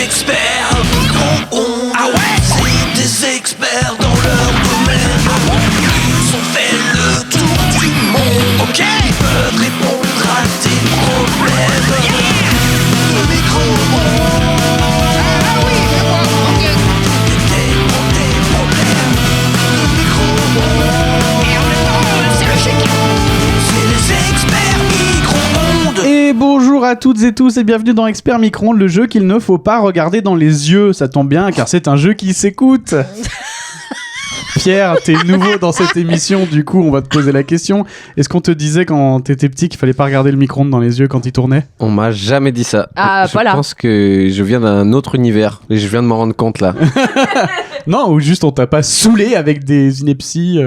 experts micro-ondes. Ah ouais, c'est des experts dans leur domaine. Ils ont fait le tour du monde. Ok, ils peuvent répondre à tes problèmes. Le micro-ondes. Ah oui, c'est moi. Ok. Des problèmes. Le micro-ondes. Et en même temps, c'est le chèque. C'est les experts micro-ondes. Et bonjour à toutes et tous et bienvenue dans Expert Micro-ondes, le jeu qu'il ne faut pas regarder dans les yeux. Ça tombe bien car c'est un jeu qui s'écoute. Pierre, t'es nouveau dans cette émission, du coup on va te poser la question. Est-ce qu'on te disait quand t'étais petit qu'il fallait pas regarder le micro-ondes dans les yeux quand il tournait ? On m'a jamais dit ça. Ah, je pense que je viens d'un autre univers et je viens de m'en rendre compte là. Non, ou juste on t'a pas saoulé avec des inepties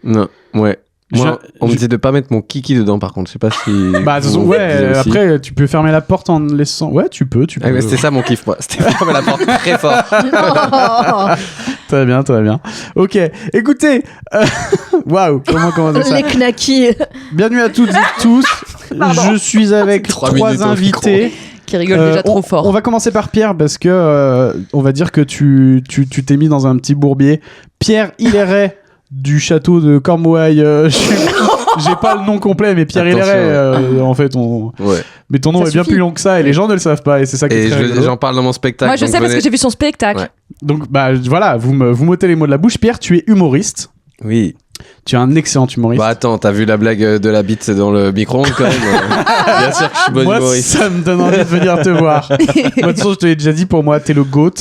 Non, ouais. Moi, on me disait de pas mettre mon kiki dedans par contre, je sais pas si... Bah de toute façon, ouais, après tu peux fermer la porte en laissant... Ouais, tu peux. Ah, ouais, c'était ça mon kiff moi, c'était fermer la porte très fort. Très bien. Ok, écoutez, waouh, comment dire ça ? Les knackis Bienvenue à toutes et tous. Je suis avec trois invités qui rigolent déjà trop fort. On va commencer par Pierre parce que on va dire que tu t'es mis dans un petit bourbier. Pierre Hilleret du château de Cornouailles. J'ai pas le nom complet, mais Pierre Hilleret, en fait, Ouais. Mais ton nom Ça est bien suffit. plus long que ça et les gens ne le savent pas et c'est ça qui est Et très rigolo. j'en parle dans mon spectacle. Moi je sais parce que j'ai vu son spectacle. Ouais. Donc bah voilà, vous m'ôtez les mots de la bouche. Pierre, tu es humoriste. Oui. Tu es un excellent humoriste. Bah attends, t'as vu la blague de la bite dans le micro-ondes quand même. Bien sûr que je suis bon Moi, humoriste. ça me donne envie de venir te voir. Moi, de toute façon, je te l'ai déjà dit, pour moi, t'es le GOAT.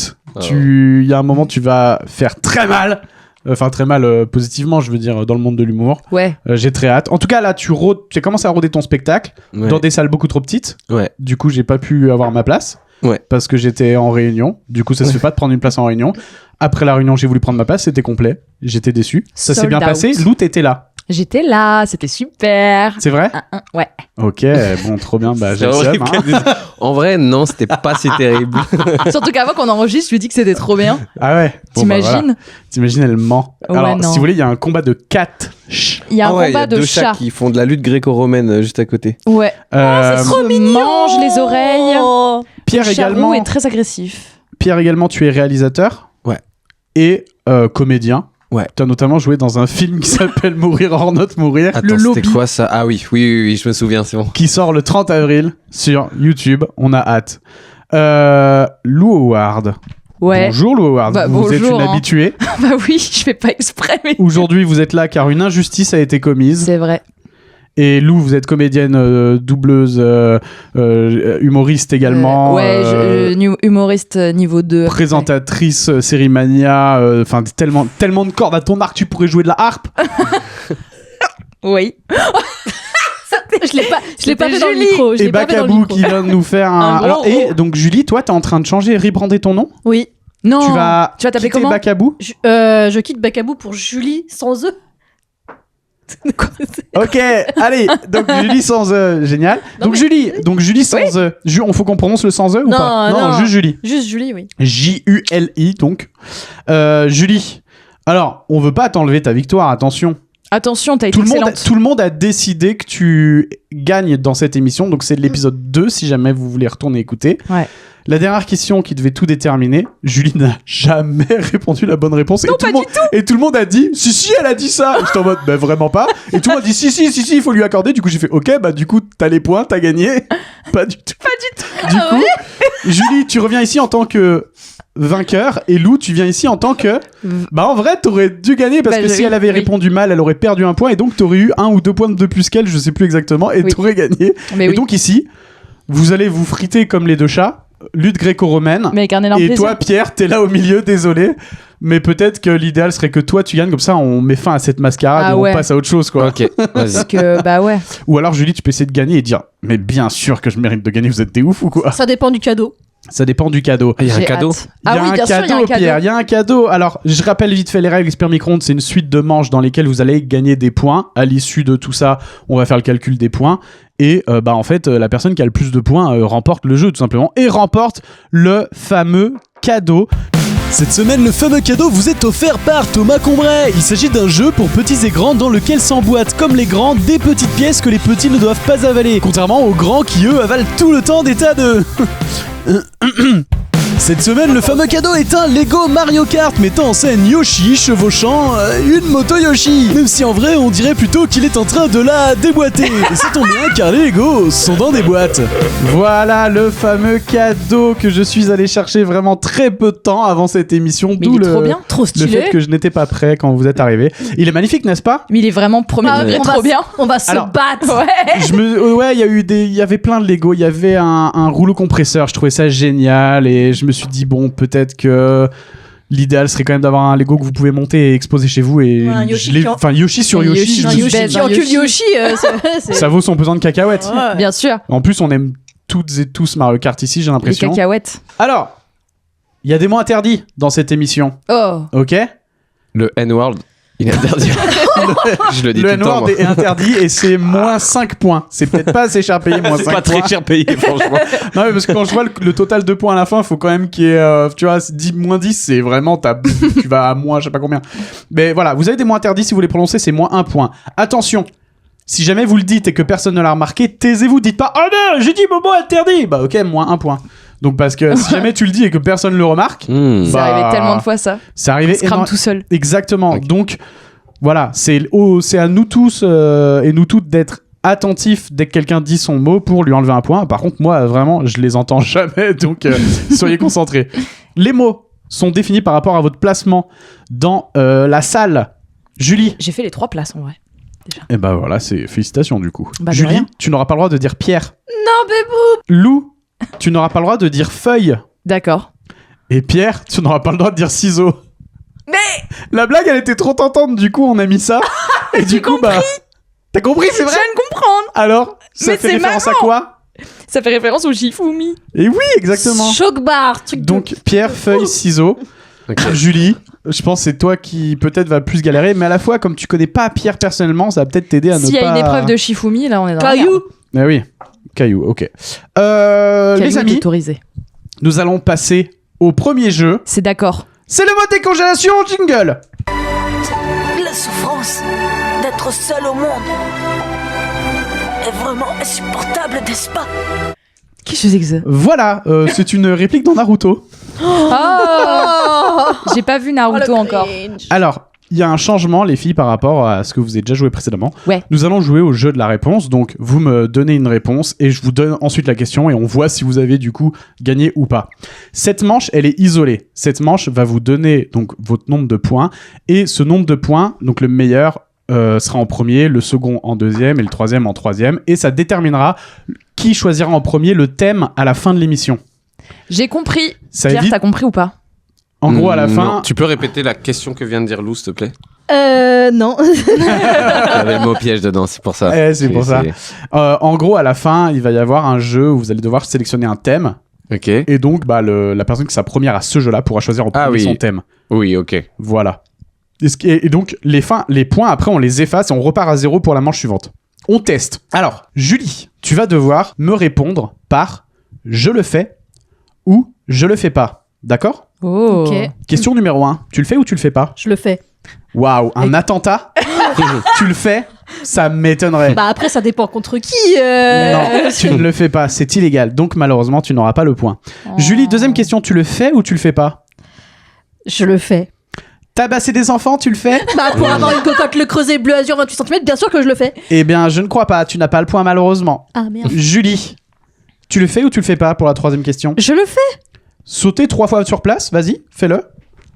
Il y a un moment, tu vas faire très mal. Enfin, très mal positivement, je veux dire, dans le monde de l'humour. Ouais. J'ai très hâte. En tout cas, là, tu as commencé à rôder ton spectacle Ouais. dans des salles beaucoup trop petites. Ouais. Du coup, j'ai pas pu avoir ma place. Ouais. Parce que j'étais en réunion. Du coup, ça se fait pas de prendre une place en réunion. Après la réunion, j'ai voulu prendre ma place. C'était complet. J'étais déçu. Ça s'est Sold bien out. passé. Lou, t'étais là. J'étais là, c'était super. C'est vrai ? Ouais. Ok, bon, trop bien. Bah, j'ai C'est le seum, horrible hein. qu'elle dise- En vrai, non, c'était pas si terrible. Surtout qu'avant qu'on enregistre, je lui dis que c'était trop bien. Ah ouais. Bon, bah, voilà. T'imagines ? T'imagines, elle ment. Ouais, Alors, non. si vous voulez, il y a un combat de 4 Il y a un Ah ouais, combat y a de deux chats. qui font de la lutte gréco-romaine juste à côté. Ouais. trop Mange les oreilles. Pierre Le charroux également, est très agressif. Pierre également, tu es réalisateur. Ouais. Et comédien. Ouais. Tu as notamment joué dans un film qui s'appelle Mourir hors note mourir. Attends, Le c'était Lobby. quoi ça ? Ah oui, je me souviens, c'est bon. Qui sort le 30 avril sur YouTube. On a hâte. Lou Howard. Ouais. Bonjour Lou Howard. Bah, vous êtes bonjour, une hein. habituée. Bah oui, je fais pas exprès, mais. Aujourd'hui, vous êtes là car une injustice a été commise. C'est vrai. Et Lou, vous êtes comédienne, doubleuse, humoriste également. Humoriste niveau 2. Présentatrice, série Mania, enfin tellement de cordes à ton arc, tu pourrais jouer de la harpe. Oui. Je l'ai pas fait dans le Julie. micro. Je Et l'ai pas fait dans le Bacabou micro. qui vient de nous faire un. Un gros Alors, et donc Julie, toi, t'es en train de changer, rebrander ton nom. Oui. Non. Tu vas t'appeler quitter comment Bacabou. Je quitte Bacabou pour Julie sans eux. Ok, allez. Donc Julie sans génial. Non, Donc Julie sans on faut qu'on prononce le sans ou Non, pas non. juste Julie. Juste Julie, oui. Juli donc. Julie. Alors, on veut pas t'enlever ta victoire, attention. Attention, t'as été Tout excellente. le monde a décidé que tu gagnes dans cette émission, donc c'est l'épisode 2 si jamais vous voulez retourner écouter. Ouais. La dernière question qui devait tout déterminer, Julie n'a jamais répondu la bonne réponse. Non, Et tout le monde a dit si, elle a dit ça. J'étais en mode bah vraiment pas. Et tout le monde a dit si, il faut lui accorder. Du coup, j'ai fait ok, bah du coup, t'as les points, t'as gagné. Pas du tout. Du coup, Julie, tu reviens ici en tant que vainqueur et Lou, tu viens ici en tant que bah en vrai t'aurais dû gagner parce Bah, que si oui, elle avait oui. répondu mal elle aurait perdu un point et donc t'aurais eu 1 ou 2 points de plus qu'elle, je sais plus exactement, et Oui. t'aurais gagné. Mais Et oui. donc ici vous allez vous friter comme les deux chats, lutte gréco-romaine. Mais avec un énorme Et plaisir. toi Pierre t'es là au milieu, désolé, mais peut-être que l'idéal serait que toi tu gagnes, comme ça on met fin à cette mascarade Ah et ouais. on passe à autre chose quoi. Ok, vas-y. Parce que, bah ouais. Ou alors Julie tu peux essayer de gagner et dire mais bien sûr que je mérite de gagner, vous êtes des ouf ou quoi. Ça dépend du cadeau. Ça dépend du cadeau. Il y a un J'ai cadeau. hâte. Ah oui, bien sûr, il y a un cadeau. Pierre, il y a un cadeau. Alors, je rappelle vite fait les règles. Expert Micro-ondes, c'est une suite de manches dans lesquelles vous allez gagner des points. À l'issue de tout ça, on va faire le calcul des points. Et bah en fait, la personne qui a le plus de points remporte le jeu, tout simplement. Et remporte le fameux cadeau. Cette semaine, le fameux cadeau vous est offert par Thomas Combray. Il s'agit d'un jeu pour petits et grands dans lequel s'emboîtent comme les grands des petites pièces que les petits ne doivent pas avaler. Contrairement aux grands qui, eux, avalent tout le temps des tas de... Cette semaine, le fameux cadeau est un Lego Mario Kart mettant en scène Yoshi chevauchant une moto Yoshi. Même si en vrai, on dirait plutôt qu'il est en train de la déboîter. Et ça tombe bien car les Legos sont dans des boîtes. Voilà le fameux cadeau que je suis allé chercher vraiment très peu de temps avant cette émission. Mais D'où il est trop bien. Trop le stylé. fait que je n'étais pas prêt quand vous êtes arrivés. Il est magnifique, n'est-ce pas? Mais il est vraiment premier Ah, degré, on va trop se- bien. On va se Alors, battre. Ouais. Ouais, il y avait plein de Lego. Il y avait un rouleau compresseur. Je trouvais ça génial et je me suis dit bon, peut-être que l'idéal serait quand même d'avoir un Lego que vous pouvez monter et exposer chez vous et Ouais, un Yoshi je l'ai- qui en- enfin Yoshi sur Un Yoshi, Yoshi je Un me suis Yoshi dit, qui encule Yoshi, c'est- ça vaut son pesant de cacahuètes. Ouais. Bien sûr. En plus, on aime toutes et tous Mario Kart ici, j'ai Les l'impression. cacahuètes. Alors, il y a des mots interdits dans cette émission, Oh. ok? Le N-word, il est interdit. Je le dis Le tout le temps. N-word moi. est interdit et c'est moins 5 points. C'est peut-être pas assez cher payé, moins C'est 5 pas points. très cher payé, franchement. Non, mais parce que quand je vois le total de points à la fin, il faut quand même qu'il y ait, tu vois, 10, moins 10, c'est vraiment, tu vas à moins, je sais pas combien. Mais voilà, vous avez des mots interdits, si vous les prononcez, c'est moins 1 point. Attention, si jamais vous le dites et que personne ne l'a remarqué, taisez-vous, dites pas « Oh non, j'ai dit mon mot interdit !» Bah ok, moins 1 point. Donc parce que si jamais tu le dis et que personne le remarque, Hmm. C'est Bah, arrivé tellement de fois ça. c'est arrivé On se crame énorme- tout seul. Exactement. Ok. Donc, voilà, c'est à nous tous et nous toutes d'être attentifs dès que quelqu'un dit son mot pour lui enlever un point. Par contre, moi, vraiment, je les entends jamais, donc soyez concentrés. Les mots sont définis par rapport à votre placement dans la salle. Julie. J'ai fait les 3 places en vrai. Et ben voilà, c'est félicitations du coup. Bah, de Julie, rien. tu n'auras pas le droit de dire Pierre. Non, bébou. Lou, tu n'auras pas le droit de dire feuille. D'accord. Et Pierre, tu n'auras pas le droit de dire ciseaux. Mais la blague, elle était trop tentante, du coup, on a mis ça. Et du coup, bah. T'as compris, c'est Je vrai? viens de comprendre. Alors, ça Mais fait c'est référence à marrant. quoi? Ça fait référence au Shifumi. Et oui, exactement. Choc bar, truc de- Donc, Pierre, feuille, ciseaux. Ok. Julie, je pense que c'est toi qui peut-être va plus galérer, mais à la fois, comme tu connais pas Pierre personnellement, ça va peut-être t'aider à ne S'il y pas. a une épreuve de Shifumi, là on est dans la Caillou. merde. Ah oui, caillou, ok. Caillou Les est amis, autorisé. nous allons passer au premier jeu. C'est d'accord. C'est le mode décongélation, jingle. La souffrance d'être seul au monde est vraiment insupportable, n'est-ce pas? Qu'est-ce que c'est que ça? Voilà, c'est une réplique dans Naruto. Oh J'ai pas vu Naruto encore. Alors, il y a un changement, les filles, par rapport à ce que vous avez déjà joué précédemment. Ouais. Nous allons jouer au jeu de la réponse. Donc, vous me donnez une réponse et je vous donne ensuite la question et on voit si vous avez du coup gagné ou pas. Cette manche, elle est isolée. Cette manche va vous donner donc votre nombre de points et ce nombre de points, donc le meilleur sera en premier, le second en deuxième et le troisième en troisième et ça déterminera qui choisira en premier le thème à la fin de l'émission. J'ai compris. Ça Pierre, évite, t'as compris ou pas? en gros, à la Non. fin, Tu peux répéter la question que vient de dire Lou, s'il te plaît? Non. Il y avait le mot piège dedans, c'est pour ça. c'est pour ça. En gros, à la fin, il va y avoir un jeu où vous allez devoir sélectionner un thème. Ok. Et donc, bah, la personne qui sera première à ce jeu-là pourra choisir en premier Ah oui. son thème. Oui, ok. Voilà. Et donc, les points, après, on les efface et on repart à 0 pour la manche suivante. On teste. Alors, Julie, tu vas devoir me répondre par « je le fais » ou « je le fais pas ». D'accord? Oh. Ok. Question numéro 1. Tu le fais ou tu le fais pas? Je le fais. Waouh, un attentat? Tu le fais? Ça m'étonnerait. Bah après, ça dépend contre qui. Non, tu ne le fais pas, c'est illégal. Donc malheureusement, tu n'auras pas le point. Julie, deuxième question, tu le fais ou tu le fais pas? Je le fais. Tabasser des enfants, tu le fais? Bah pour avoir une cocotte le creuset bleu azur 28 cm, bien sûr que je le fais. Eh bien, je ne crois pas, tu n'as pas le point malheureusement. Ah merde. Julie, tu le fais ou tu le fais pas pour la troisième question? Je le fais. Sauter 3 fois sur place, vas-y, fais-le.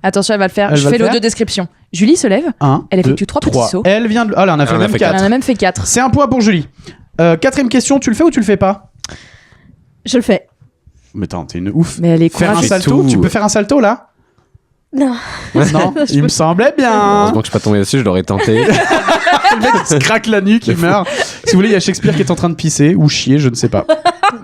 Attention, elle va le faire. Elle Je va fais le faire l'audio-description. Julie se lève. 1, Elle effectue 3 petits sauts. Elle vient de... Ah là, on a fait Elle en a même fait 4. Elle en a même fait 4. C'est un point pour Julie. Quatrième question, tu le fais ou tu le fais pas? Je le fais. Mais attends, t'es une ouf. Mais elle est Faire un courageuse. salto, tout. tu peux faire un salto là? Non. Non, il me semblait bien. Heureusement que je suis pas tombé dessus, je l'aurais tenté. Le mec il se craque la nuque, il meurt. Si vous voulez, il y a Shakespeare qui est en train de pisser ou chier, je ne sais pas.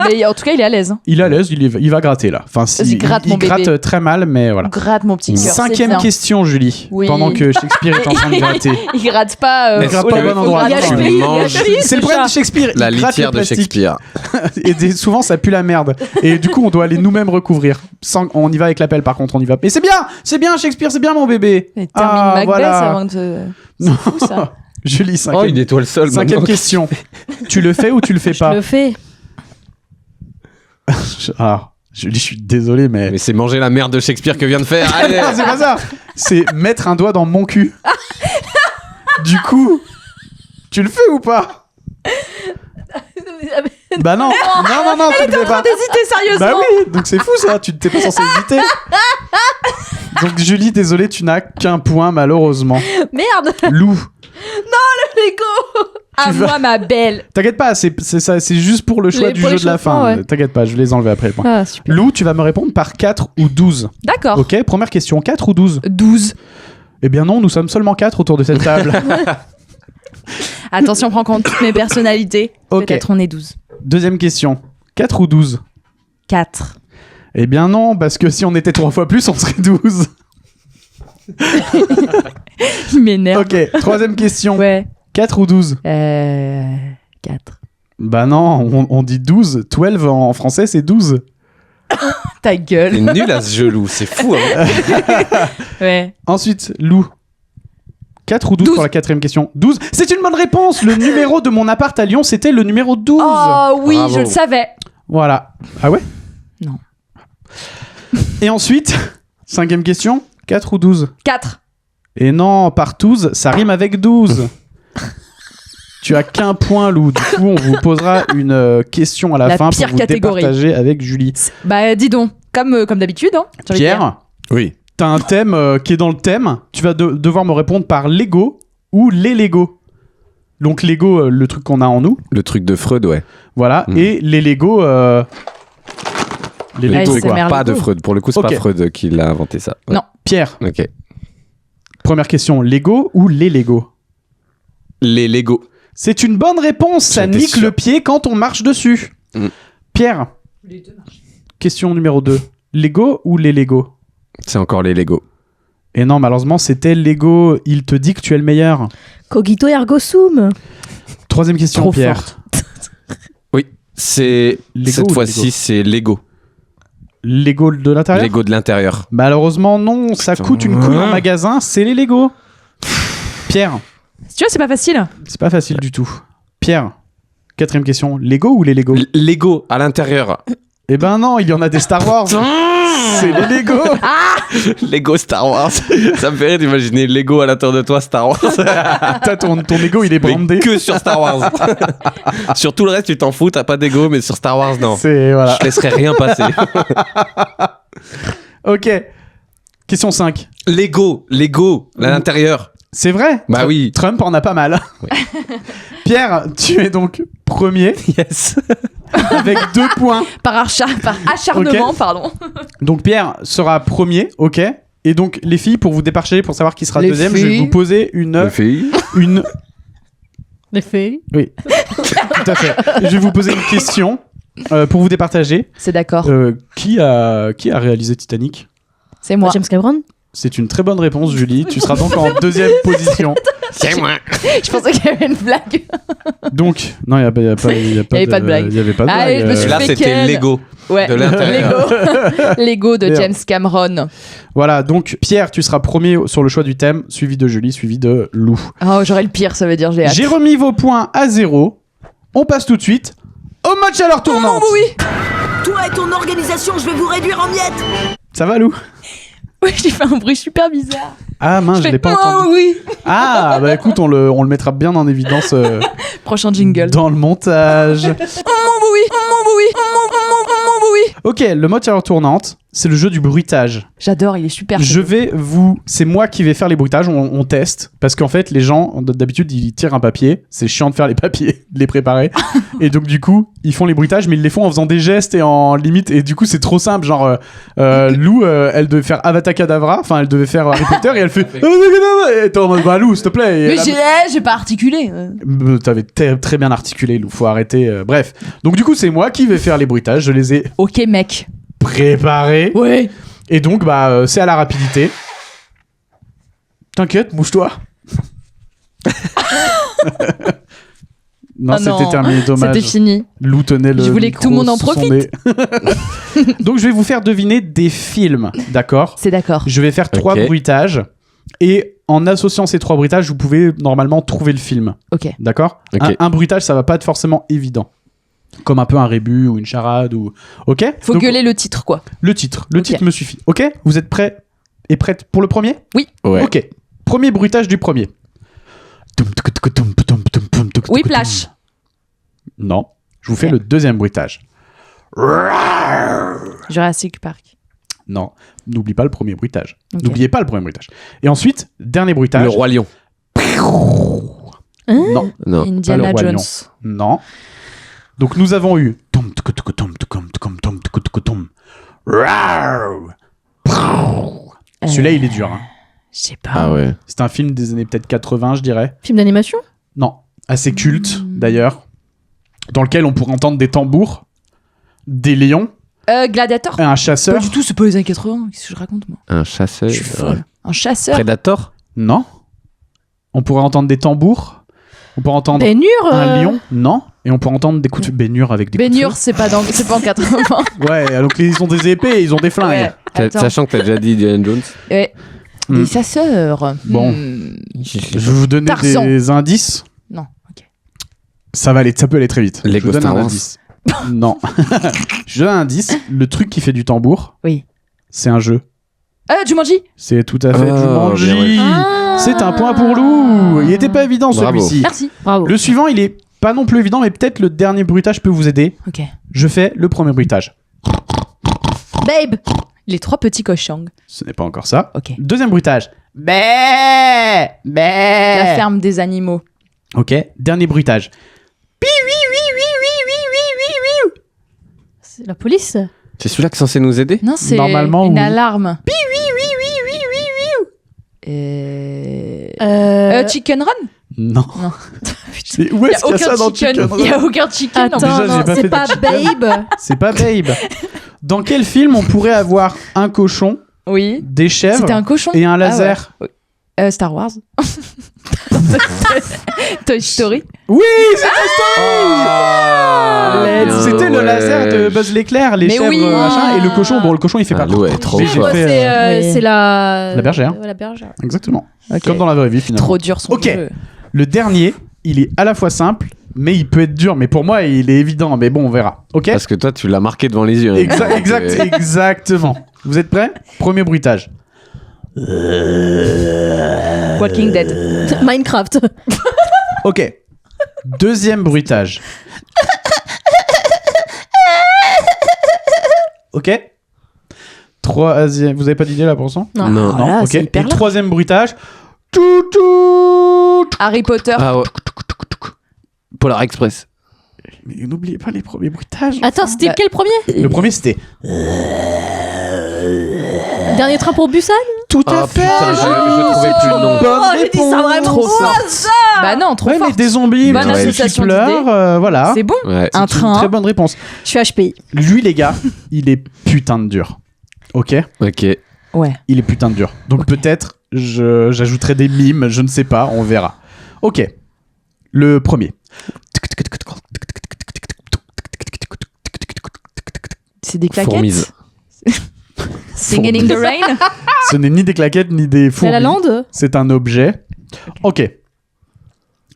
Mais en tout cas, il est à l'aise. Il est à l'aise, il va gratter là. Enfin, si, Vas-y, gratte, mon il gratte bébé. très mal, mais voilà. Gratte mon petit cœur. c'est Cinquième bien. question, Julie. Oui. Pendant que Shakespeare est en train de gratter. Il gratte pas. Il gratte pas au bon endroit. Il y a Attends, le tu pays, manges. il y a le pays, C'est le problème de Shakespeare. La il gratte le litière de plastique. Shakespeare. Et souvent, ça pue la merde. Et du coup, on doit aller nous-mêmes recouvrir. On y va avec l'appel, par contre, on y va. Mais c'est bien, Shakespeare, c'est bien, mon bébé. Mais termine Macbeth voilà. avant de. Non. C'est fou ça. Julie, Oh, une étoile seule. cinquième maintenant. question. Tu le fais ou tu le fais Je pas? le fais. Alors, Julie, je suis désolé, mais... Mais c'est manger la merde de Shakespeare que vient de faire. Allez. Non, c'est pas ça. C'est mettre un doigt dans mon cul. Du coup, tu le fais ou pas? Bah non, non, tu le fais pas. D'hésiter sérieusement. Bah oui, donc c'est fou ça, tu t'es pas censé hésiter. Donc Julie, désolé, tu n'as qu'un point malheureusement. Merde. Lou, Lego. À vas- moi, ma belle. t'inquiète pas, c'est ça, c'est juste pour le choix Les- du pour jeu les de la chauffements, fin. ouais. T'inquiète pas, je vais les enlever après les points. Ah, super. Lou, tu vas me répondre par 4 ou 12. D'accord. Ok, première question, 4 ou 12? 12. Eh bien non, nous sommes seulement 4 autour de cette table. Attention, prends compte toutes mes personnalités. Ok. Peut-être on est 12. Deuxième question, 4 ou 12? 4. Eh bien non, parce que si on était 3 fois plus, on serait 12. Il m'énerve. Ok, troisième question, Ouais. 4 ou 12? 4. Bah non, on dit 12. 12 en français, c'est 12. Ta gueule. T'es nul à ce jeu, Lou. C'est fou. Hein. Ouais. Ensuite, Lou. 4 ou 12 12. pour la quatrième question? 12. C'est une bonne réponse. Le numéro de mon appart à Lyon, c'était le numéro 12. Oh oui, Bravo. je le savais. Voilà. Ah ouais? Non. Et ensuite, cinquième question. 4 ou 12? 4. Et non, par 12, ça rime avec 12. Tu as qu'un point, Lou. Du coup, on vous posera une question à la La fin pour pire vous catégorie. départager avec Julie. Bah dis donc, comme d'habitude. Hein, j'ai envie de dire. Pierre, Oui. t'as un thème qui est dans le thème. Tu vas devoir me répondre par Lego ou les Lego. Donc Lego, le truc qu'on a en nous. Le truc de Freud, ouais. Voilà. Mm. Et les Lego... Les Ouais, Lego, c'est quoi. merde. Pas de Lego. Freud. Pour le coup, c'est Ok. pas Freud qui l'a inventé ça. Ouais. Non. Pierre, Ok. première question. Lego ou les Lego? Les Lego. C'est une bonne réponse. Ça J'étais nique sûr. le pied quand on marche dessus. Mm. Pierre, question numéro 2. Lego ou les Lego? C'est encore les Lego. Et non, malheureusement, c'était Lego. Il te dit que tu es le meilleur. Cogito ergo sum. Troisième question, Trop Pierre. forte. Oui. C'est Lego cette ou fois-ci, Lego c'est Lego. Lego de l'intérieur? Lego de l'intérieur. Malheureusement, non. Ça Putain. coûte une couille en magasin. C'est les Lego. Pierre, Si tu vois, c'est pas facile. c'est pas facile du tout. Pierre, quatrième question. Lego ou les Lego? Lego à l'intérieur. Eh ben non, il y en a des Star Wars. C'est les Lego. Lego Star Wars. Ça me fait rire d'imaginer Lego à l'intérieur de toi, Star Wars. T'as ton Lego, il est Mais brandé. que sur Star Wars. Sur tout le reste, tu t'en fous, t'as pas d'ego, mais sur Star Wars, non. C'est voilà. Je laisserai rien passer. Ok. Question 5. Lego à l'intérieur. C'est vrai? Bah oui. Trump en a pas mal. Pierre, tu es donc premier Yes. avec 2 points. Par acharnement, Ok. pardon. Donc Pierre sera premier, ok. Et donc les filles, pour vous départager, pour savoir qui sera Les deuxième, je vais filles. vous poser une... filles. Les filles. Oui, tout à fait. Je vais vous poser une question pour vous départager. C'est d'accord. Qui a réalisé Titanic? C'est moi. James Cameron. C'est une très bonne réponse, Julie. Tu seras donc en deuxième position. C'est moi. Je pensais qu'il y avait une blague. Donc, non, il n'y avait pas de blague. Il n'y avait pas de Allez, blague. je me suis Là, fait c'était ken. Lego. Ouais. De l'intérieur. Lego de Merde. James Cameron. Voilà, donc Pierre, tu seras premier sur le choix du thème, suivi de Julie, suivi de Lou. Oh, j'aurais le pire, ça veut dire j'ai hâte. J'ai remis vos points à 0. On passe tout de suite au match à l'heure tournante. Toi et ton organisation, je vais vous réduire en miettes. Ça va, Lou? Oui, j'ai fait un bruit super bizarre. Ah mince, je l'ai pas entendu. oui. Ah, bah écoute, on le mettra bien en évidence Prochain jingle. dans le montage. Ok, le mode à l'heure tournante, c'est le jeu du bruitage. J'adore, il est super. C'est moi qui vais faire les bruitages, on teste. Parce qu'en fait, les gens, d'habitude, ils tirent un papier. C'est chiant de faire les papiers, de les préparer. Et donc, du coup, ils font les bruitages, mais ils les font en faisant des gestes et en limite. Et du coup, c'est trop simple. Genre, Lou, elle devait faire Avada Kedavra. Enfin, elle devait faire Harry Potter et elle fait Avada Kedavra. Et t'es en mode, bah, Lou, s'il te plaît. Et Mais elle j'ai pas articulé. T'avais très bien articulé, Lou. Faut arrêter. Bref. Donc, du coup, c'est moi qui vais faire les bruitages. Je les ai Ok, mec. préparés. Ouais. Et donc, bah, c'est à la rapidité. T'inquiète, mouche-toi. Non, Oh c'était non, terminé, dommage. C'était fini. Lou tenait le Je voulais que micro tout le monde en sous son profite. nez. Donc, je vais vous faire deviner des films, d'accord? C'est d'accord. Je vais faire 3 Ok. bruitages. Et en associant ces 3 bruitages, vous pouvez normalement trouver le film. Ok. D'accord? Ok. Un bruitage, ça va pas être forcément évident. Comme un peu un rébut ou une charade ou... Ok. Faut Donc, gueuler le titre, quoi. le titre. Le Ok. titre me suffit. Ok. Vous êtes prêts et prêtes pour le premier? Ouais. Ok. Premier bruitage du premier. Whiplash. Non. Je vous fais Ok. le deuxième bruitage. Jurassic Park. Non. N'oublie pas le premier bruitage. Ok. N'oubliez pas le premier bruitage. Et ensuite, dernier bruitage. Le Roi Lion. Non. Non. Indiana pas le Roi Jones. Lion. Non. Donc nous avons eu. Celui-là, il est dur. Hein. Je sais pas. Ah ouais. C'est un film des années peut-être 80, je dirais. Film d'animation? Non. Assez culte, d'ailleurs. Dans lequel on pourrait entendre des tambours, des lions, Gladiator. et un chasseur. Pas du tout, c'est pas les années 80. Qu'est-ce que je raconte, moi? Un chasseur. Je suis folle. Un chasseur. Predator. Non. On pourrait entendre des tambours. On pourrait entendre Ben Hur, un lion. Non. Et on pourrait entendre des coups de bénure avec des Ben coups de Hur, c'est pas en 80. feu. Ouais, donc ils ont des épées et ils ont des flingues. Ouais. Attends. Sachant que t'as déjà dit Indiana Jones. Ouais. Hmm. Des chasseurs. Bon. Je vais vous donner Tarzan. des indices. Non, ok. Ça peut aller très vite. Lego je vous donne Star un Wars. indice. Non. Je donne un indice. Le truc qui fait du tambour, Oui. c'est un jeu. Jumanji. C'est tout à fait Oh, Jumanji. bien ouais. C'est un point pour Lou. Il était pas évident Bravo. celui-ci. Merci. Bravo. Le suivant, il est pas non plus évident, mais peut-être le dernier bruitage peut vous aider. Ok. Je fais le premier bruitage. Babe. Les trois petits cochons. Ce n'est pas encore ça. Ok. Deuxième bruitage. Bé, bé. La ferme des animaux. Ok. Dernier bruitage. C'est la police. C'est celui-là qui est censé nous aider. Non, c'est Normalement, une oui. alarme. Chicken Run. Non. Non. C'est- Où Il y est-ce a qu'il y a ça dans aucun chicken. Chicken Il y a Run? aucun chicken. Attends, déjà, j'ai non, pas fait c'est de pas chicken. Babe. C'est pas Babe. Dans quel film on pourrait avoir un cochon, Oui. des chèvres C'était un cochon. et un laser? Ah ouais. Star Wars. Toy Story. Oui, c'est Toy Story. Bien, C'était le ouais. laser de Buzz l'éclair, les Mais chèvres, oui. machin, et le cochon. Bon, le cochon, il fait pas. Lou est trop Mais j'ai fort. fait, Oui. C'est la... La bergère. Ouais, la bergère. Exactement. Ok. Comme dans la vraie vie, finalement. Trop dur son Ok. jeu. Le dernier, il est à la fois simple, mais il peut être dur. Mais pour moi, il est évident. Mais bon, on verra. Ok. Parce que toi, tu l'as marqué devant les yeux. hein. Exactement. Vous êtes prêts? Premier bruitage. Walking Dead. Minecraft. Ok. Deuxième bruitage. Ok. Troisième. Vous avez pas d'idée là pour l'instant? Non. Non. Non. Voilà, Ok. c'est Et hyper large. troisième bruitage. Tout, tout. Harry Potter. Ah ouais. Polar Express. Mais n'oubliez pas les premiers bruitages. Attends, c'était Bah- quel premier? Le premier c'était. Dernier train pour Busan? Tout à Ah fait. putain, je trouvais plus le nom. Bonne j'ai dit ça réponse. vraiment Trop fort. Bah non, trop Ouais, mais fort. des zombies, Bonne qui association pleurent, d'idées. voilà. C'est bon. Ouais. Un C'est une train. très bonne réponse. Je suis HPI. Lui, les gars, il est putain de dur. Ok. Ok. Ouais. Il est putain de dur. Donc peut-être j'ajouterai des mimes, je ne sais pas, on verra. Ok. Le premier. C'est des Fourmise. claquettes. Singing in the rain. Ce n'est ni des claquettes ni des La fourmis. La Land? C'est un objet. Ok.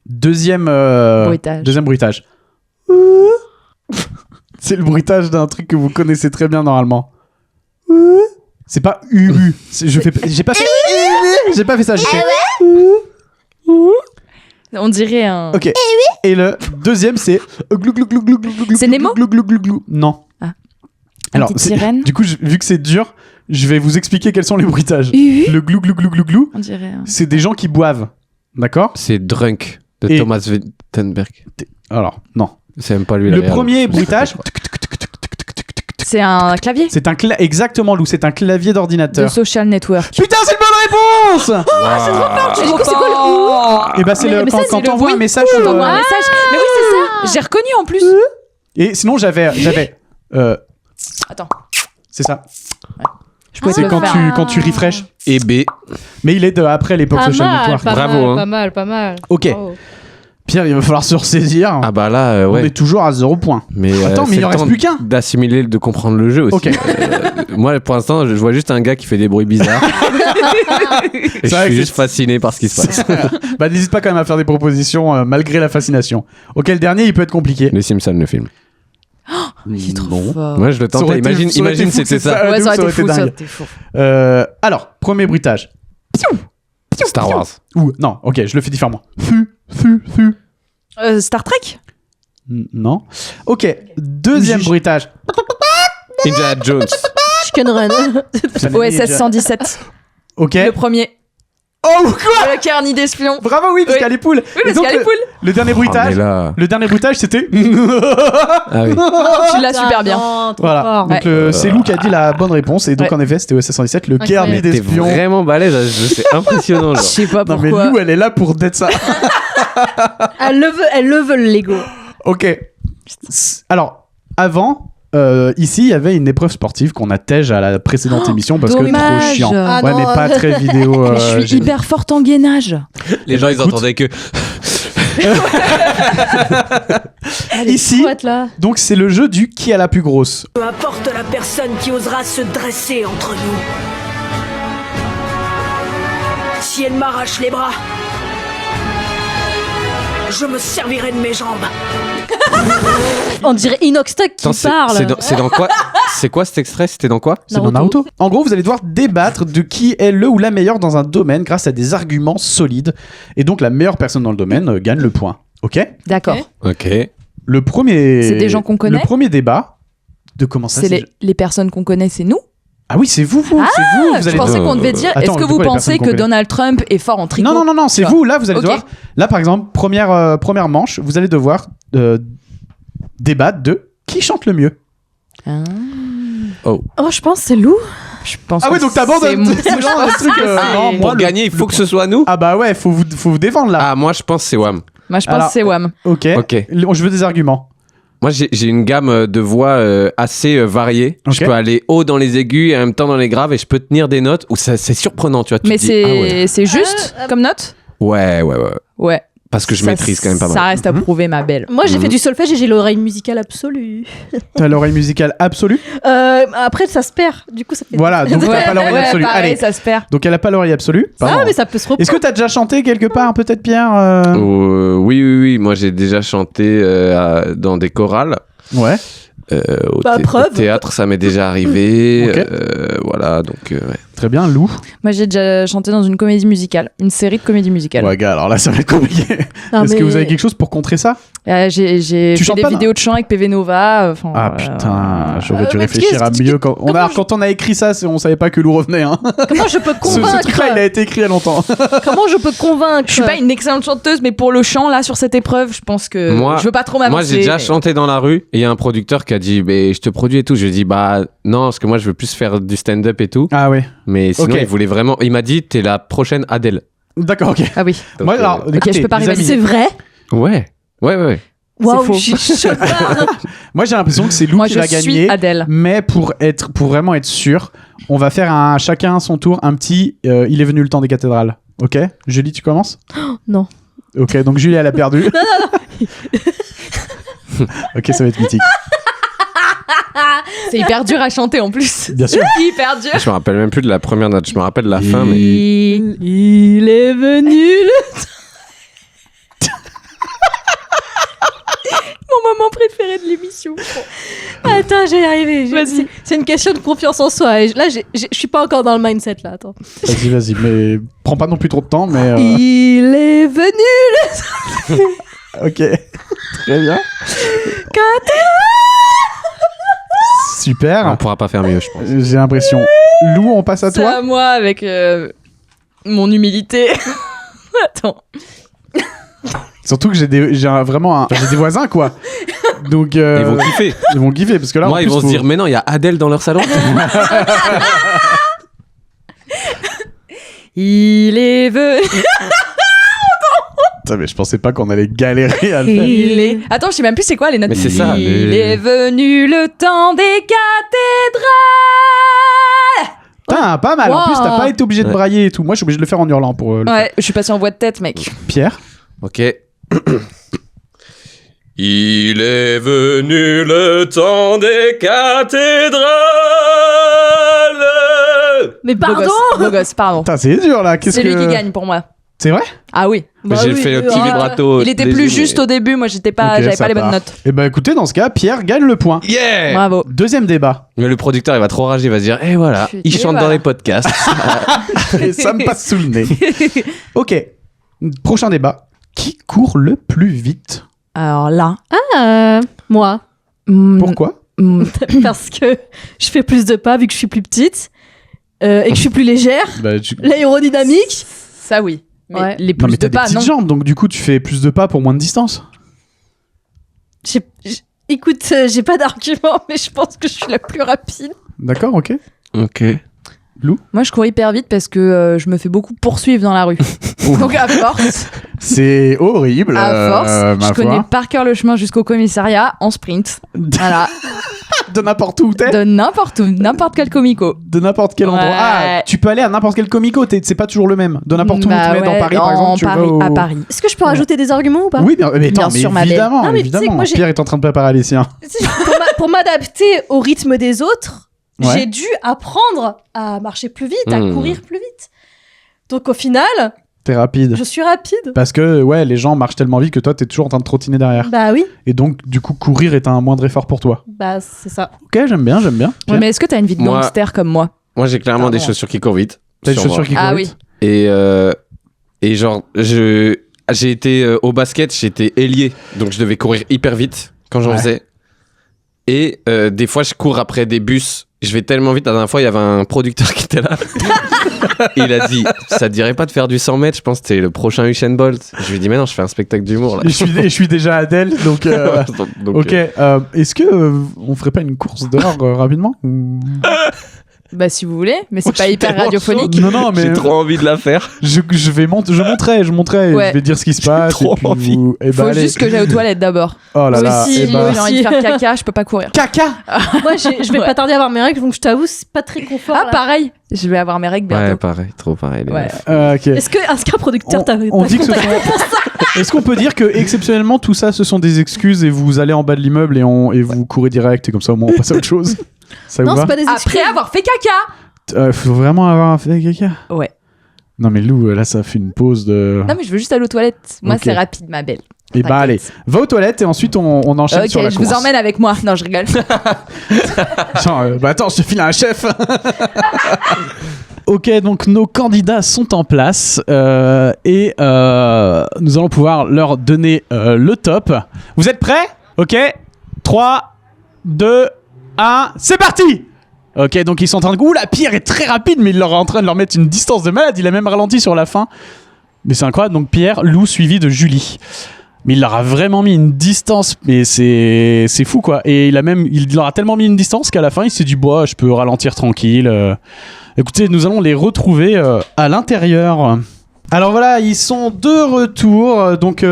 Deuxième Bruitage. Deuxième bruitage. C'est le bruitage d'un truc que vous connaissez très bien normalement. C'est pas UU. J'ai pas fait. J'ai pas fait ça. J'ai fait. On dirait un. Ok. Et le deuxième c'est. Glou, glou, glou, glou, glou, glou, glou, C'est Nemo glou, glou, glou, glou. Non. Ah. Alors, petite c'est- sirène. du coup, vu que c'est dur, je vais vous expliquer quels sont les bruitages. Le glou, glou, glou, glou, glou, On dirait un. c'est des gens qui boivent. D'accord? C'est Drunk de Et- Thomas Wittenberg. Alors, non. C'est même pas lui. Le la premier réelle. bruitage, C'est un clavier. c'est un exactement, Lou, c'est un clavier De d'ordinateur. Social Network. Putain, c'est une bonne réponse! Du coup, c'est quoi Et bah, c'est Mais le, ça, quand, c'est quand le t'envoies un bruit. message. On t'envoie un message. Mais oui, c'est ça. J'ai reconnu en plus. Et sinon, j'avais. Attends. C'est ça. Je pouvais te C'est le quand faire. tu refresh. Et B. Mais il est de après l'époque Pas social mal, network. pas Bravo, mal, hein. pas mal, pas mal. Ok. Bravo. Pierre, il va falloir se ressaisir. Ah bah là, On ouais. est toujours à 0 point. Mais Attends, mais c'est il en le reste temps plus qu'un. D'assimiler, de comprendre le jeu aussi. Ok. Moi, pour l'instant, je vois juste un gars qui fait des bruits bizarres. Et je vrai que suis juste fasciné par ce qui se passe. Bah, n'hésite pas quand même à faire des propositions malgré la fascination. Ok, le dernier, il peut être compliqué. Les Simpsons, le film. Il est trop Non. fort. Moi, je le Ça aurait tentais. été- ça aurait été Imagine fou que c'était c'est ça. Ouais, ça aurait été fou, ça aurait dingue. été fou. Alors, premier bruitage. Star Wars. Ou non, ok, je le fais différemment. Star Trek. Non. Ok, deuxième bruitage. Indiana Jones. Chicken Run. OSS 117. Ok. Le premier. Oh, quoi? Le carnet d'espion. Bravo, oui, parce Oui. qu'il y a les poules. Oui, Et parce donc, qu'il y a les poules. le dernier Oh, mais bruitage. là. Le dernier bruitage, c'était. Ah oui. Tu l'as super bien. Voilà. Donc, c'est Lou qui a dit la bonne réponse. Et donc, Ouais. en effet, c'était OSS 117, le Incroyable. carnet T'es d'espion. vraiment balèze, c'est impressionnant. Je Genre. sais pas Non, mais pourquoi. Lou, elle est là pour d'être ça. Elle le veut, le Lego. Ok. Alors, avant, ici, il y avait une épreuve sportive qu'on attège à la précédente émission parce que trop dommage. chiant. Ah ouais, non. mais pas très vidéo. Mais je suis hyper forte en gainage. Les gens, ils Écoute. entendaient que. Ici, Là. donc, c'est le jeu du qui a la plus grosse. Peu importe la personne qui osera se dresser entre nous. Si elle m'arrache les bras, je me servirai de mes jambes. On dirait Inoxtag qui Attends, parle. c'est dans quoi C'est quoi cet extrait C'était dans quoi C'est dans Naruto. En gros, vous allez devoir débattre de qui est le ou la meilleure dans un domaine grâce à des arguments solides. Et donc, la meilleure personne dans le domaine gagne le point. Ok. D'accord. Ok. Le premier. C'est des gens qu'on connaît Le premier débat. De comment ça C'est les personnes qu'on connaît, c'est nous. Ah oui, c'est vous. C'est vous. Vous Je allez pensais qu'on devait dire, Attends, est-ce que c'est vous quoi les pensez personnes qu'on que connaît Donald Trump est fort en tricot? Non, c'est Tu vous. Là, vous allez Ok. devoir. Là, par exemple, première manche, vous allez devoir débattre de qui chante le mieux. Ah. Oh, je pense que c'est Lou. Je pense Ah oui, que donc t'abandonnes. c'est C'est genre un truc. Non, moi, Pour gagner, il faut que ce soit nous. Ah bah ouais, faut vous défendre là. Ah, moi, je pense que c'est Wham. Moi, je pense Alors, que c'est Wham. Ok. Ok. Je veux des arguments. Moi, j'ai une gamme de voix assez variée. Ok. Je peux aller haut dans les aigus et en même temps dans les graves et je peux tenir des notes où c'est surprenant, tu vois. Tu Mais te dis, ah ouais. c'est juste comme note? Ouais. Ouais. Parce que je Ça, maîtrise quand même pas Ça mal. reste à prouver, ma belle. Moi, j'ai fait du solfège et j'ai l'oreille musicale absolue. T'as l'oreille musicale absolue. Après, ça se perd. Du coup, ça fait. Voilà, donc t'as pas l'oreille absolue. pareil, Allez. ça se perd. Donc elle a pas l'oreille absolue. Pardon. Ah, mais ça peut se reprendre. Est-ce que t'as déjà chanté quelque part, peut-être Pierre Oui. Moi, j'ai déjà chanté dans des chorales. Ouais. Au, Bah, au preuve. théâtre, ça m'est déjà arrivé. Ok. Voilà, donc ouais. Très bien, Lou. Moi, j'ai déjà chanté dans une comédie musicale, une série de comédies musicales. Ouais, gars, alors là, ça va être compliqué. Non, Est-ce mais- que vous avez quelque chose pour contrer ça J'ai Tu fait chantes des pas, vidéos de chant avec PV Nova. Ah putain, j'aurais dû mais réfléchir à qu'est-ce- mieux. Quand on a écrit ça, on savait pas que Lou revenait. Hein. Comment je peux te Ce convaincre truc-là, il a été écrit il y a longtemps. Comment je peux te convaincre Je suis pas une excellente chanteuse, mais pour le chant, là, sur cette épreuve, je pense que Moi- je veux pas trop m'avancer. Moi, j'ai déjà mais- chanté dans la rue et il y a un producteur qui a dit je te produis et tout. Je lui ai dit bah non, parce que moi, je veux plus faire du stand-up et tout. Ah oui. Mais sinon, Ok. il voulait vraiment. Il m'a dit t'es la prochaine Adèle. D'accord, ok. Ah oui. Donc, Moi, alors, écoutez, je peux pas les amis, rivaliser. C'est vrai. Ouais. Waouh, faux. je suis choquée. moi j'ai l'impression que c'est Lou Moi, qui je va suis gagner. Adèle. Mais pour vraiment être sûr, on va faire chacun à son tour un petit il est venu le temps des cathédrales. Ok, Julie, tu commences? Non. Ok, donc Julie, elle a perdu. Ok, ça va être mythique. C'est hyper dur à chanter en plus. Bien sûr. Hyper dur. Je me rappelle même plus de la première note. Je me rappelle de la fin, mais. Il est venu le. Mon moment préféré de l'émission. Attends, j'ai arrivé. Vas-y. C'est une question de confiance en soi. Et là, je suis pas encore dans le mindset là. Attends. Vas-y, mais prends pas non plus trop de temps, mais. Il est venu Ok, très bien. Super. On pourra pas faire mieux, je pense. J'ai l'impression. Lou, on passe à C'est toi. à moi avec mon humilité. Attends. Surtout que j'ai des voisins quoi. Donc Ils vont kiffer. ils vont kiffer parce que là en Moi, ils plus, vont se dire mais non, il y a Adèle dans leur salon. Il est venu. Putain, mais je pensais pas qu'on allait galérer à le faire. Il est. Attends, je sais même plus c'est quoi les notes. Mais c'est ça, Il les- est venu le temps des cathédrales. Putain, pas mal. En plus, t'as Wow. pas été obligé de Ouais. brailler et tout. Moi, je suis obligé de le faire en hurlant pour le faire. Ouais, je suis passé en voix de tête, mec. Pierre. Ok. Il est venu le temps des cathédrales. Mais Beau pardon. gosse, beau gosse, pardon. Putain, c'est dur là. Qu'est-ce C'est lui que qui gagne pour moi. C'est vrai? Ah oui. J'ai fait le petit vibrato. Il était plus juste au début, moi j'avais pas les bonnes notes. Et bah écoutez, dans ce cas, Pierre gagne le point. Yeah! Bravo. Deuxième débat. Mais le producteur, il va trop rager, il va se dire, et voilà, Putain, il chante voilà. dans les podcasts. Et ça me passe sous le nez. Ok. Prochain débat. Qui court le plus vite? Alors là. Moi. Pourquoi? Parce que je fais plus de pas vu que je suis plus petite et que je suis plus légère. L'aérodynamique. Ça oui. Mais Ouais. les Non plus mais t'as de des pas, petites non. jambes, donc du coup tu fais plus de pas pour moins de distance. Écoute, j'ai pas d'argument, mais je pense que je suis la plus rapide. D'accord, ok. Ok. Moi je cours hyper vite parce que je me fais beaucoup poursuivre dans la rue. Donc à force, C'est horrible. à force, ma je foi. connais par cœur le chemin jusqu'au commissariat en sprint. Voilà. De n'importe où t'es. De n'importe où, n'importe quel comico. De n'importe quel endroit. Ouais. Ah, tu peux aller à n'importe quel comico, c'est pas toujours le même. De n'importe où Bah tu mets dans ouais, Paris, par exemple, tu vas Paris, au... à Paris. Est-ce que je peux rajouter des arguments ou pas? Oui, mais, attends, Bien mais sûr, ma belle. évidemment, Non, mais tu sais que évidemment. moi, j'ai- Pierre est en train de préparer les siens. Pour m'adapter au rythme des autres, Ouais. j'ai dû apprendre à marcher plus vite, à Hmm. courir plus vite. Donc au final, T'es rapide. je suis rapide. Parce que, ouais, les gens marchent tellement vite que toi, t'es toujours en train de trottiner derrière. Bah oui, Et donc, du coup, courir est un moindre effort pour toi. bah c'est ça. Ok, j'aime bien. Ouais, mais est-ce que t'as une vie de Moi- gangster comme moi? Moi, j'ai clairement des Pardon. chaussures qui courent vite. T'as des Sur chaussures moi. qui courent Ah vite. oui. Et genre, j'ai été au basket, j'étais ailier, donc je devais courir hyper vite quand j'en Ouais. faisais. Et des fois, je cours après des bus. Je vais tellement vite. La dernière fois, il y avait un producteur qui était là. Il a dit, ça te dirait pas de faire du 100 mètres? Je pense que c'était le prochain Usain Bolt. Je lui ai dit, mais non, je fais un spectacle d'humour là. Et je suis déjà Adèle, donc... Donc, ok, est-ce que on ferait pas une course dehors rapidement ou... Bah si vous voulez, mais c'est Moi, pas je suis hyper tellement radiophonique. Non, mais j'ai trop envie de la faire. je montrerai, Ouais. je vais dire ce qui se passe. trop et puis envie. et Faut bah, allez. juste que j'aille aux toilettes d'abord. Oh là Moi là, aussi, et Sinon, bah... j'ai envie de faire caca, je peux pas courir. Caca. Moi, je vais Ouais. pas tarder à avoir mes règles, donc je t'avoue, c'est pas très confort. Ah là. pareil, je vais avoir mes règles bientôt. Ouais, pareil, trop pareil. les Ouais. meufs. Ok. Est-ce qu'un producteur t'a On dit que ce contacté sont... Est-ce qu'on peut dire que exceptionnellement tout ça ce sont des excuses et vous allez en bas de l'immeuble et vous courez direct et comme ça au moins on passe à autre chose. Ça vous Non, va c'est pas des excuses. Après avoir fait caca. Faut vraiment avoir fait caca. Ouais. Non mais Lou, là ça fait une pause de... Non mais je veux juste aller aux toilettes. Moi Ok. c'est rapide ma belle. Et bah T'inquiète. allez, va aux toilettes et ensuite on enchaîne Ok, sur la je course. vous emmène avec moi. Non, je rigole. Genre, bah attends, je te file un chef. Ok, donc nos candidats sont en place et nous allons pouvoir leur donner le top. Vous êtes prêts? Ok, 3, 2, 1, c'est parti! Ok, donc ils sont en train de... Ouh, la Pierre est très rapide, mais il leur est en train de leur mettre une distance de malade. Il a même ralenti sur la fin. Mais c'est incroyable. Donc Pierre, Lou, suivi de Julie. Mais il leur a vraiment mis une distance, mais c'est fou quoi. Et il leur a tellement mis une distance qu'à la fin il s'est dit bah je peux ralentir tranquille. Écoutez, nous allons les retrouver à l'intérieur. Alors voilà, ils sont de retour. Donc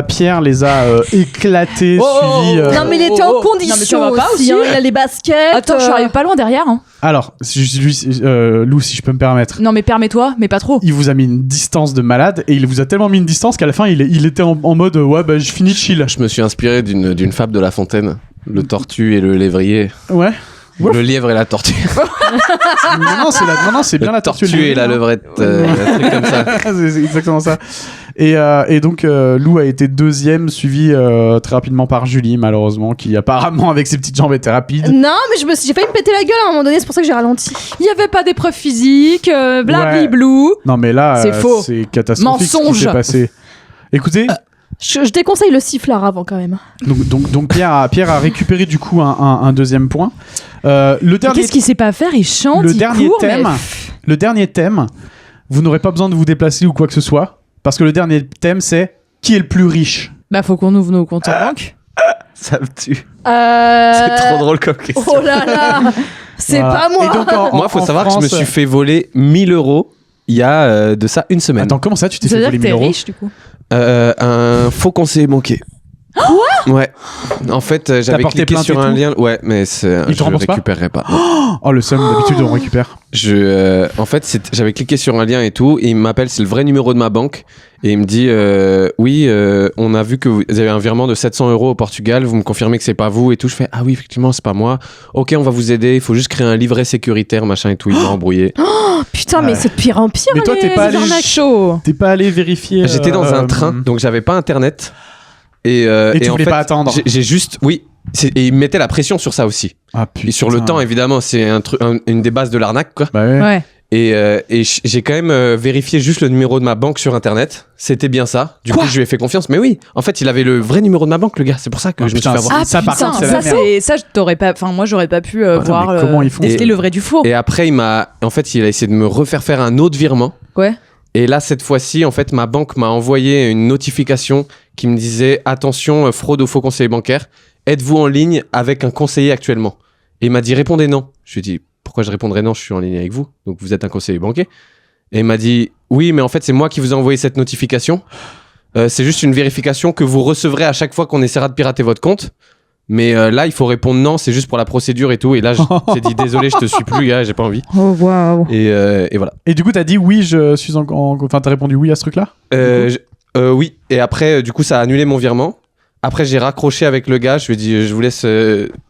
Pierre les a éclatés, suivis. Non, mais il était en Non, mais condition ça va pas aussi. aussi. Hein. Il a les baskets. Attends, je suis arrivée pas loin derrière. Hein. Alors, Lou, si je peux me permettre. Non mais permets-toi, mais pas trop. Il vous a mis une distance de malade et il vous a tellement mis une distance qu'à la fin il était en mode ouais bah je finis de chill. Je me suis inspiré d'une fable de La Fontaine. Le tortue et le lévrier. Ouais. Ouf. Le lièvre et la tortue. non, c'est bien la tortue et la levrette. Un truc comme ça. C'est exactement ça. Et donc Lou a été deuxième, suivi très rapidement par Julie, malheureusement, qui apparemment avec ses petites jambes était rapide. Non, mais j'ai failli me péter la gueule à un moment donné, c'est pour ça que j'ai ralenti. Il y avait pas d'épreuve physique, blabli Ouais. blou. Non mais là, C'est faux. c'est catastrophique ce Mensonge. qui s'est passé. Écoutez, Je déconseille le sifflard avant quand même. donc Pierre a récupéré du coup un deuxième point. Le Mais dernier, qu'est-ce qu'il sait pas faire? Il chante, le il dernier court, thème, mais... le dernier thème, vous n'aurez pas besoin de vous déplacer ou quoi que ce soit, parce que le dernier thème c'est qui est le plus riche. Bah faut qu'on ouvre nos comptes en banque. Ça me tue. C'est trop drôle comme question. Oh là là. C'est Voilà. pas moi. Et donc, Moi, faut en savoir que je me France- suis fait voler 1000 € il y a de ça une semaine. Attends, comment ça tu t'es Ça fait veut dire voler que 1000 t'es euros? riche du coup. Un faux conseiller banquier. Ouais. En fait, j'avais porté cliqué plainte sur et un tout lien. Ouais, mais Ils te je remboursent pas récupérerai pas. Oh, le seum, d'habitude, on récupère. En fait, j'avais cliqué sur un lien et tout, et il m'appelle, c'est le vrai numéro de ma banque, et il me dit oui, on a vu que vous avez un virement de 700 € au Portugal, vous me confirmez que c'est pas vous et tout. Je fais ah oui, effectivement, c'est pas moi. Ok, on va vous aider, il faut juste créer un livret sécuritaire, machin et tout. Il m'a embrouillé. Oh, putain, mais c'est de pire en pire. Mais toi, t'es pas allé chaud. T'es pas allé vérifier. J'étais dans un train, donc j'avais pas internet. Et tu en voulais fait, pas attendre. J'ai juste, oui. Et il me mettait la pression sur ça aussi. Ah putain. Et sur le temps, évidemment, c'est une des bases de l'arnaque, quoi. Bah ouais. Ouais. Et j'ai quand même vérifié juste le numéro de ma banque sur internet. C'était bien ça. Du coup, je lui ai fait confiance. Mais oui, en fait, il avait le vrai numéro de ma banque, le gars. C'est pour ça que je me suis fait avoir. Ah, ça, par contre, c'est la merde. ça, je t'aurais pas. Enfin, moi, j'aurais pas pu voir. mais comment ils font déceler le vrai du faux. Et après, il a essayé de me refaire faire un autre virement. Ouais. Et là, cette fois-ci, en fait, ma banque m'a envoyé une notification qui me disait attention, fraude au faux conseiller bancaire. Êtes-vous en ligne avec un conseiller actuellement? Et il m'a dit répondez non. Je lui ai dit pourquoi je répondrais non? Je suis en ligne avec vous, donc vous êtes un conseiller banquier. Et il m'a dit oui, mais en fait c'est moi qui vous ai envoyé cette notification. C'est juste une vérification que vous recevrez à chaque fois qu'on essaiera de pirater votre compte. Mais là il faut répondre non, c'est juste pour la procédure et tout. Et là j'ai dit désolé, je te suis plus gars, j'ai pas envie. Oh waouh. Et voilà. Et du coup t'as dit oui, je suis enfin t'as répondu oui à ce truc-là? Oui. Et après du coup ça a annulé mon virement. Après, j'ai raccroché avec le gars. Je lui ai dit, je vous laisse.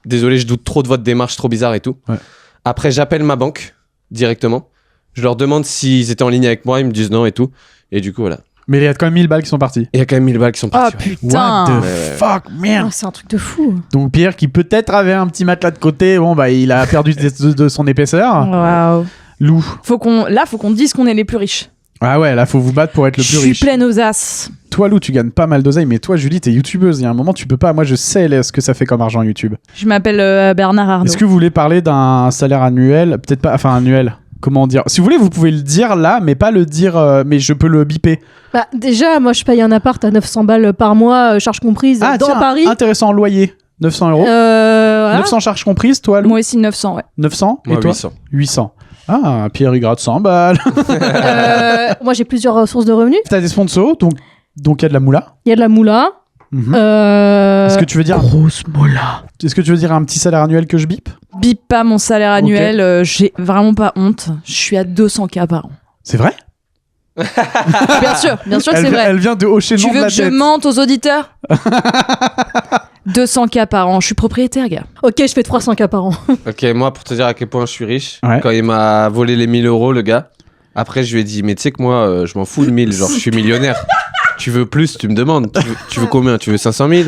Désolé, je doute trop de votre démarche, trop bizarre et tout. Ouais. Après, j'appelle ma banque directement. Je leur demande s'ils étaient en ligne avec moi. Ils me disent non et tout. Et du coup, voilà. Mais il y a quand même 1000 balles qui sont parties. Il y a quand même 1000 balles qui sont parties. Oh putain. What the fuck, merde. Oh, c'est un truc de fou. Donc Pierre, qui peut-être avait un petit matelas de côté, bon bah il a perdu de son épaisseur. Waouh. Lou. Faut qu'on dise qu'on est les plus riches. Ah ouais, là faut vous battre pour être le plus riche. Je suis pleine aux as. Toi Lou, tu gagnes pas mal d'oseille, mais toi Julie, t'es youtubeuse. Il y a un moment, tu peux pas. Moi, je sais ce que ça fait comme argent YouTube. Je m'appelle Bernard Arnault. Est-ce que vous voulez parler d'un salaire annuel? Peut-être pas, enfin annuel. Comment dire? Si vous voulez, vous pouvez le dire là, mais pas le dire, mais je peux le biper. Bah, déjà, moi, je paye un appart à 900 balles par mois, charges comprises, dans tiens, Paris. Intéressant, loyer. 900 €. Voilà. 900 charges comprises, toi Lou? Moi aussi 900, ouais. 900? Moi, Et toi? 800. 800. Ah, Pierre, il gratte 100 balles. Moi, j'ai plusieurs sources de revenus. T'as des sponsors, donc il y a de la moula. Il y a de la moula. Est-ce que tu veux dire grosse moula? Est-ce que tu veux dire un petit salaire annuel que je bip? Bip pas mon salaire annuel, j'ai vraiment pas honte. Je suis à 200K par an. C'est vrai? Bien sûr que c'est vrai. Elle vient de hocher le Tu nom de veux la que je tête. mente aux auditeurs? 200K par an, je suis propriétaire, gars. Ok, je fais 300K par an. Ok, moi, pour te dire à quel point je suis riche, Ouais. quand il m'a volé les 1000 €, le gars, après, je lui ai dit, mais tu sais que moi, je m'en fous de 1000, genre, je suis millionnaire. Tu veux plus, tu me demandes. Tu veux combien? Tu veux 500 000?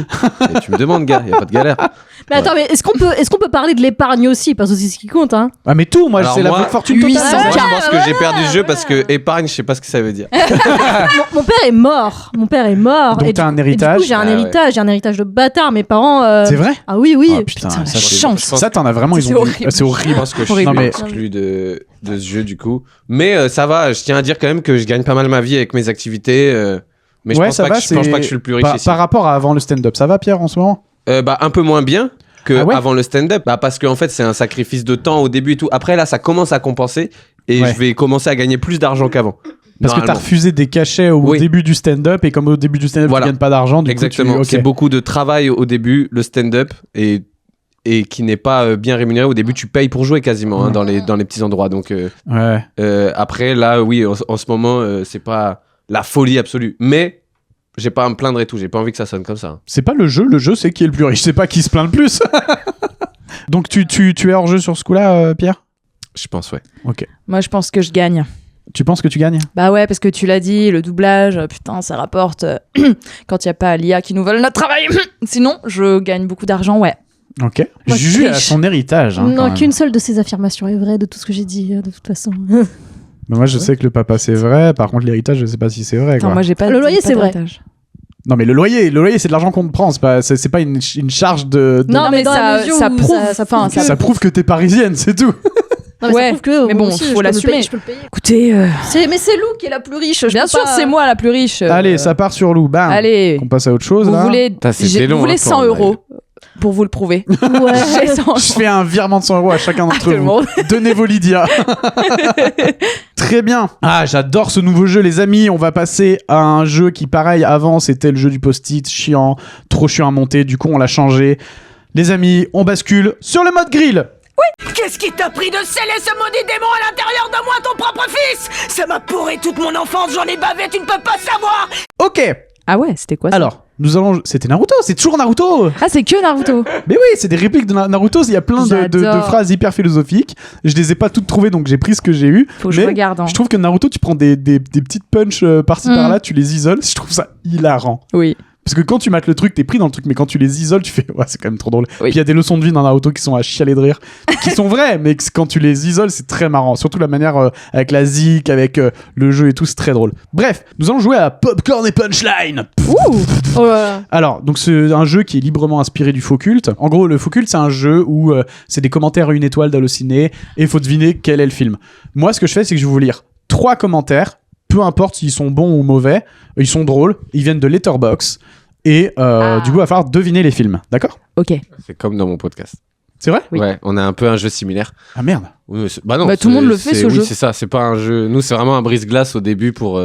Et tu me demandes, gars, y a pas de galère. Mais attends, mais est-ce qu'on peut parler de l'épargne aussi? Parce que c'est ce qui compte, hein. Ah, mais tout, moi, Alors c'est la moi, fortune 800. totale. Moi, je pense que j'ai perdu le jeu parce que épargne, je sais pas ce que ça veut dire. Mon père est mort. Donc, et t'as un du héritage. coup, j'ai un Ah ouais. héritage. J'ai un héritage de bâtard. Mes parents. C'est vrai? Ah oui, oui. Ah, putain, Putain, la ça, chance. ça, t'en as vraiment. C'est Ils ont horrible. C'est Je horrible. pense que je suis Horrible. Non, mais- exclu de ce jeu, du coup. Mais ça va, je tiens à dire quand même que je gagne pas mal ma vie avec mes activités. Mais je Ouais, pense ça pas va, que je pense pas que je suis le plus riche ici. Par rapport à avant le stand-up, ça va, Pierre, en ce moment? Bah, un peu moins bien que Ah ouais avant le stand-up. Bah, parce qu'en fait, c'est un sacrifice de temps au début et tout. Après, là, ça commence à compenser et Ouais. je vais commencer à gagner plus d'argent qu'avant. Parce que t'as Normalement. refusé des cachets au Oui. début du stand-up, et comme au début du stand-up, Voilà. tu gagnes pas d'argent, du Exactement. coup, C'est beaucoup de travail au début, le stand-up, et qui n'est pas bien rémunéré. Au début, tu payes pour jouer quasiment hein, dans les petits endroits. Donc, Ouais. après, là, oui, en ce moment, c'est pas la folie absolue. Mais j'ai pas à me plaindre et tout. J'ai pas envie que ça sonne comme ça. C'est pas le jeu c'est qui est le plus riche, c'est pas qui se plaint le plus. Donc tu es hors jeu sur ce coup-là, Pierre? Je pense, ouais. Ok. Moi, je pense que je gagne. Tu penses que tu gagnes? Bah ouais, parce que tu l'as dit, le doublage, putain, ça rapporte quand il n'y a pas l'IA qui nous vole notre travail. Sinon, je gagne beaucoup d'argent, ouais. Ok. Moi, je Juju a triche. son héritage. Hein, quand Non, même. qu'une seule de ces affirmations est vraie de tout ce que j'ai dit, de toute façon. Mais moi, je sais que le papa, c'est vrai. Par contre, l'héritage, je sais pas si c'est vrai. Attends, Quoi. moi, j'ai pas Le loyer, pas c'est vrai. d'héritage. Non, mais le loyer, c'est de l'argent qu'on te prend. C'est pas une charge de. Non, mais mais dans la mesure ça où prouve. ça prouve Enfin, que- Ça prouve que t'es parisienne, c'est tout. Non, mais Ouais, ça prouve que mais moi bon, aussi, faut je peux me l'assumer. payer, je peux le payer. Écoutez, Mais c'est Lou qui est la plus riche. je bien peux sûr, pas- c'est moi la plus riche. Allez, ça part sur Lou. Bam. Allez, On passe à autre chose, vous là. voulez, Putain, c'était long, vous voulez hein, 100 ton € pour vous le prouver. Ouais. J'ai 100 Je fais un virement de 100 € à chacun d'entre tout le vous. monde. Donnez vos Lydia. Très bien. Ah, j'adore ce nouveau jeu, les amis. On va passer à un jeu qui, pareil, avant, c'était le jeu du post-it, chiant, trop chiant à monter. Du coup, on l'a changé. Les amis, on bascule sur le mode grill. Qu'est-ce qui t'a pris de sceller ce maudit démon à l'intérieur de moi, ton propre fils? Ça m'a pourri toute mon enfance, j'en ai bavé, tu ne peux pas savoir. Ok. Ah ouais, c'était quoi ça? Alors, nous allons... C'était Naruto, c'est toujours Naruto. Ah, c'est que Naruto. Mais oui, c'est des répliques de Naruto. Il y a plein de J'adore. phrases hyper philosophiques. Je les ai pas toutes trouvées, donc j'ai pris ce que j'ai eu. Faut que je Mais regarde. Hein. je trouve que Naruto, tu prends des petites punches par-ci par-là, tu les isoles. Je trouve ça hilarant. Oui. Parce que quand tu mates le truc, t'es pris dans le truc, mais quand tu les isoles, tu fais ouais, c'est quand même trop drôle. Oui. Puis il y a des leçons de vie dans Naruto qui sont à chialer de rire, qui sont vraies, mais quand tu les isoles, c'est très marrant. Surtout la manière avec la zik, avec le jeu et tout, c'est très drôle. Bref, nous allons jouer à Popcorn et Punchline. Oh là là. Alors, donc c'est un jeu qui est librement inspiré du Faux-Culte. En gros, le Faux-Culte, c'est un jeu où c'est des commentaires à une étoile d'Allociné et il faut deviner quel est le film. Moi, ce que je fais, c'est que je vais vous lire 3 commentaires, peu importe s'ils sont bons ou mauvais, ils sont drôles, ils viennent de Letterboxd. Et du coup, il va falloir deviner les films, d'accord? Ok. C'est comme dans mon podcast. C'est vrai? Oui. Ouais, on a un peu un jeu similaire. Ah merde. Oui, mais bah non, Bah, tout le c'est- monde le fait, c'est- ce oui, jeu. c'est ça, c'est pas un jeu. Nous, c'est vraiment un brise-glace au début pour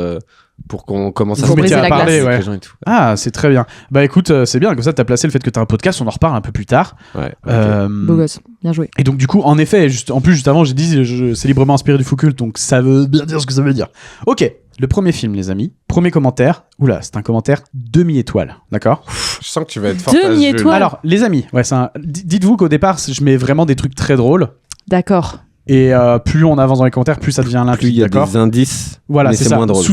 qu'on commence à Vous se mettiez mettre à à parler, avec ouais. les gens et tout. Ah, c'est très bien. Bah écoute, c'est bien, comme ça, t'as placé le fait que t'as un podcast, on en reparle un peu plus tard. Ouais, ok. Beau gosse. Bien joué. Et donc du coup, en effet, en plus, juste avant, j'ai dit, c'est librement inspiré du Faux-Culte, donc ça veut bien dire ce que ça veut dire. Ok, le premier film, les amis. Premier commentaire. Oula, c'est un commentaire demi-étoile, d'accord? Je sens que tu vas être fort à ce jeu. Demi-étoile. Alors, les amis, ouais, dites-vous qu'au départ, je mets vraiment des trucs très drôles. D'accord. Et plus on avance dans les commentaires, plus ça devient Plus il limpide, y a d'accord? des indices, Voilà, mais c'est c'est ça. moins drôle.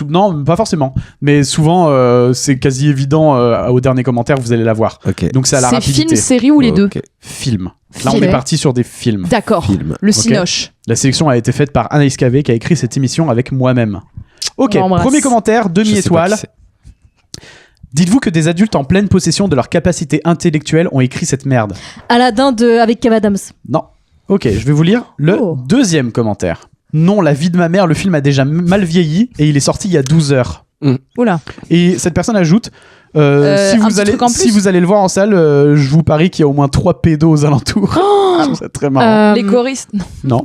Non, pas forcément. Mais souvent, c'est quasi évident au dernier commentaire, vous allez l'avoir. Ok. Donc c'est à la C'est rapidité. film, série ou les deux? Ok. Film. Là, on Film. est parti sur des films. D'accord. Film. Le Ok. Cinoche. La sélection a été faite par Anaïs Cavé, qui a écrit cette émission avec moi-même. Ok, On l'embrasse. premier commentaire, Je sais pas demi-étoile. qui c'est. Dites-vous que des adultes en pleine possession de leur capacité intellectuelle ont écrit cette merde? Aladdin avec Kev Adams. Non. Ok, je vais vous lire le Oh. deuxième commentaire. Non, La vie de ma mère, le film a déjà mal vieilli et il est sorti il y a 12 heures. Oula. Et cette personne ajoute si, un vous petit allez, truc en plus. si vous allez le voir en salle, je vous parie qu'il y a au moins 3 pédos aux alentours. Je trouve ça très marrant. Les choristes. Non. Non.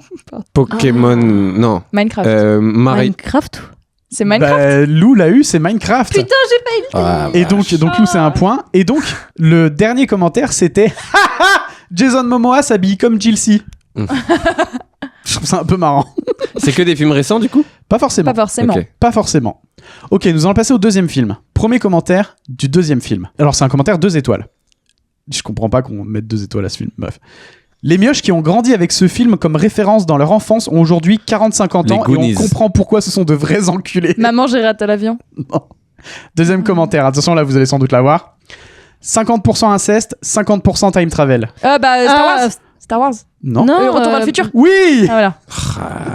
Pokémon, non. Minecraft. Marie. Minecraft. C'est Minecraft. Bah, Lou l'a eu, c'est Minecraft. Putain, j'ai pas eu. Ah, Et donc Lou, c'est un point. Et donc, le dernier commentaire, c'était Jason Momoa s'habille comme Jilcy. Je trouve ça un peu marrant. c'est que des films récents du coup. Pas forcément. Pas forcément. Ok. Pas forcément. Ok, nous allons passer au deuxième film. Premier commentaire du deuxième film. Alors, c'est un commentaire 2 étoiles. Je comprends pas qu'on mette 2 étoiles à ce film. Bref. Les mioches qui ont grandi avec ce film comme référence dans leur enfance ont aujourd'hui 40-50 ans Les et on Goonies. comprend pourquoi ce sont de vrais enculés. Maman, j'ai raté l'avion. Deuxième commentaire, attention là vous allez sans doute l'avoir. 50% inceste, 50% time travel. Star Wars. Star Wars. Non. Non. Retour vers le futur. Oui. Ah,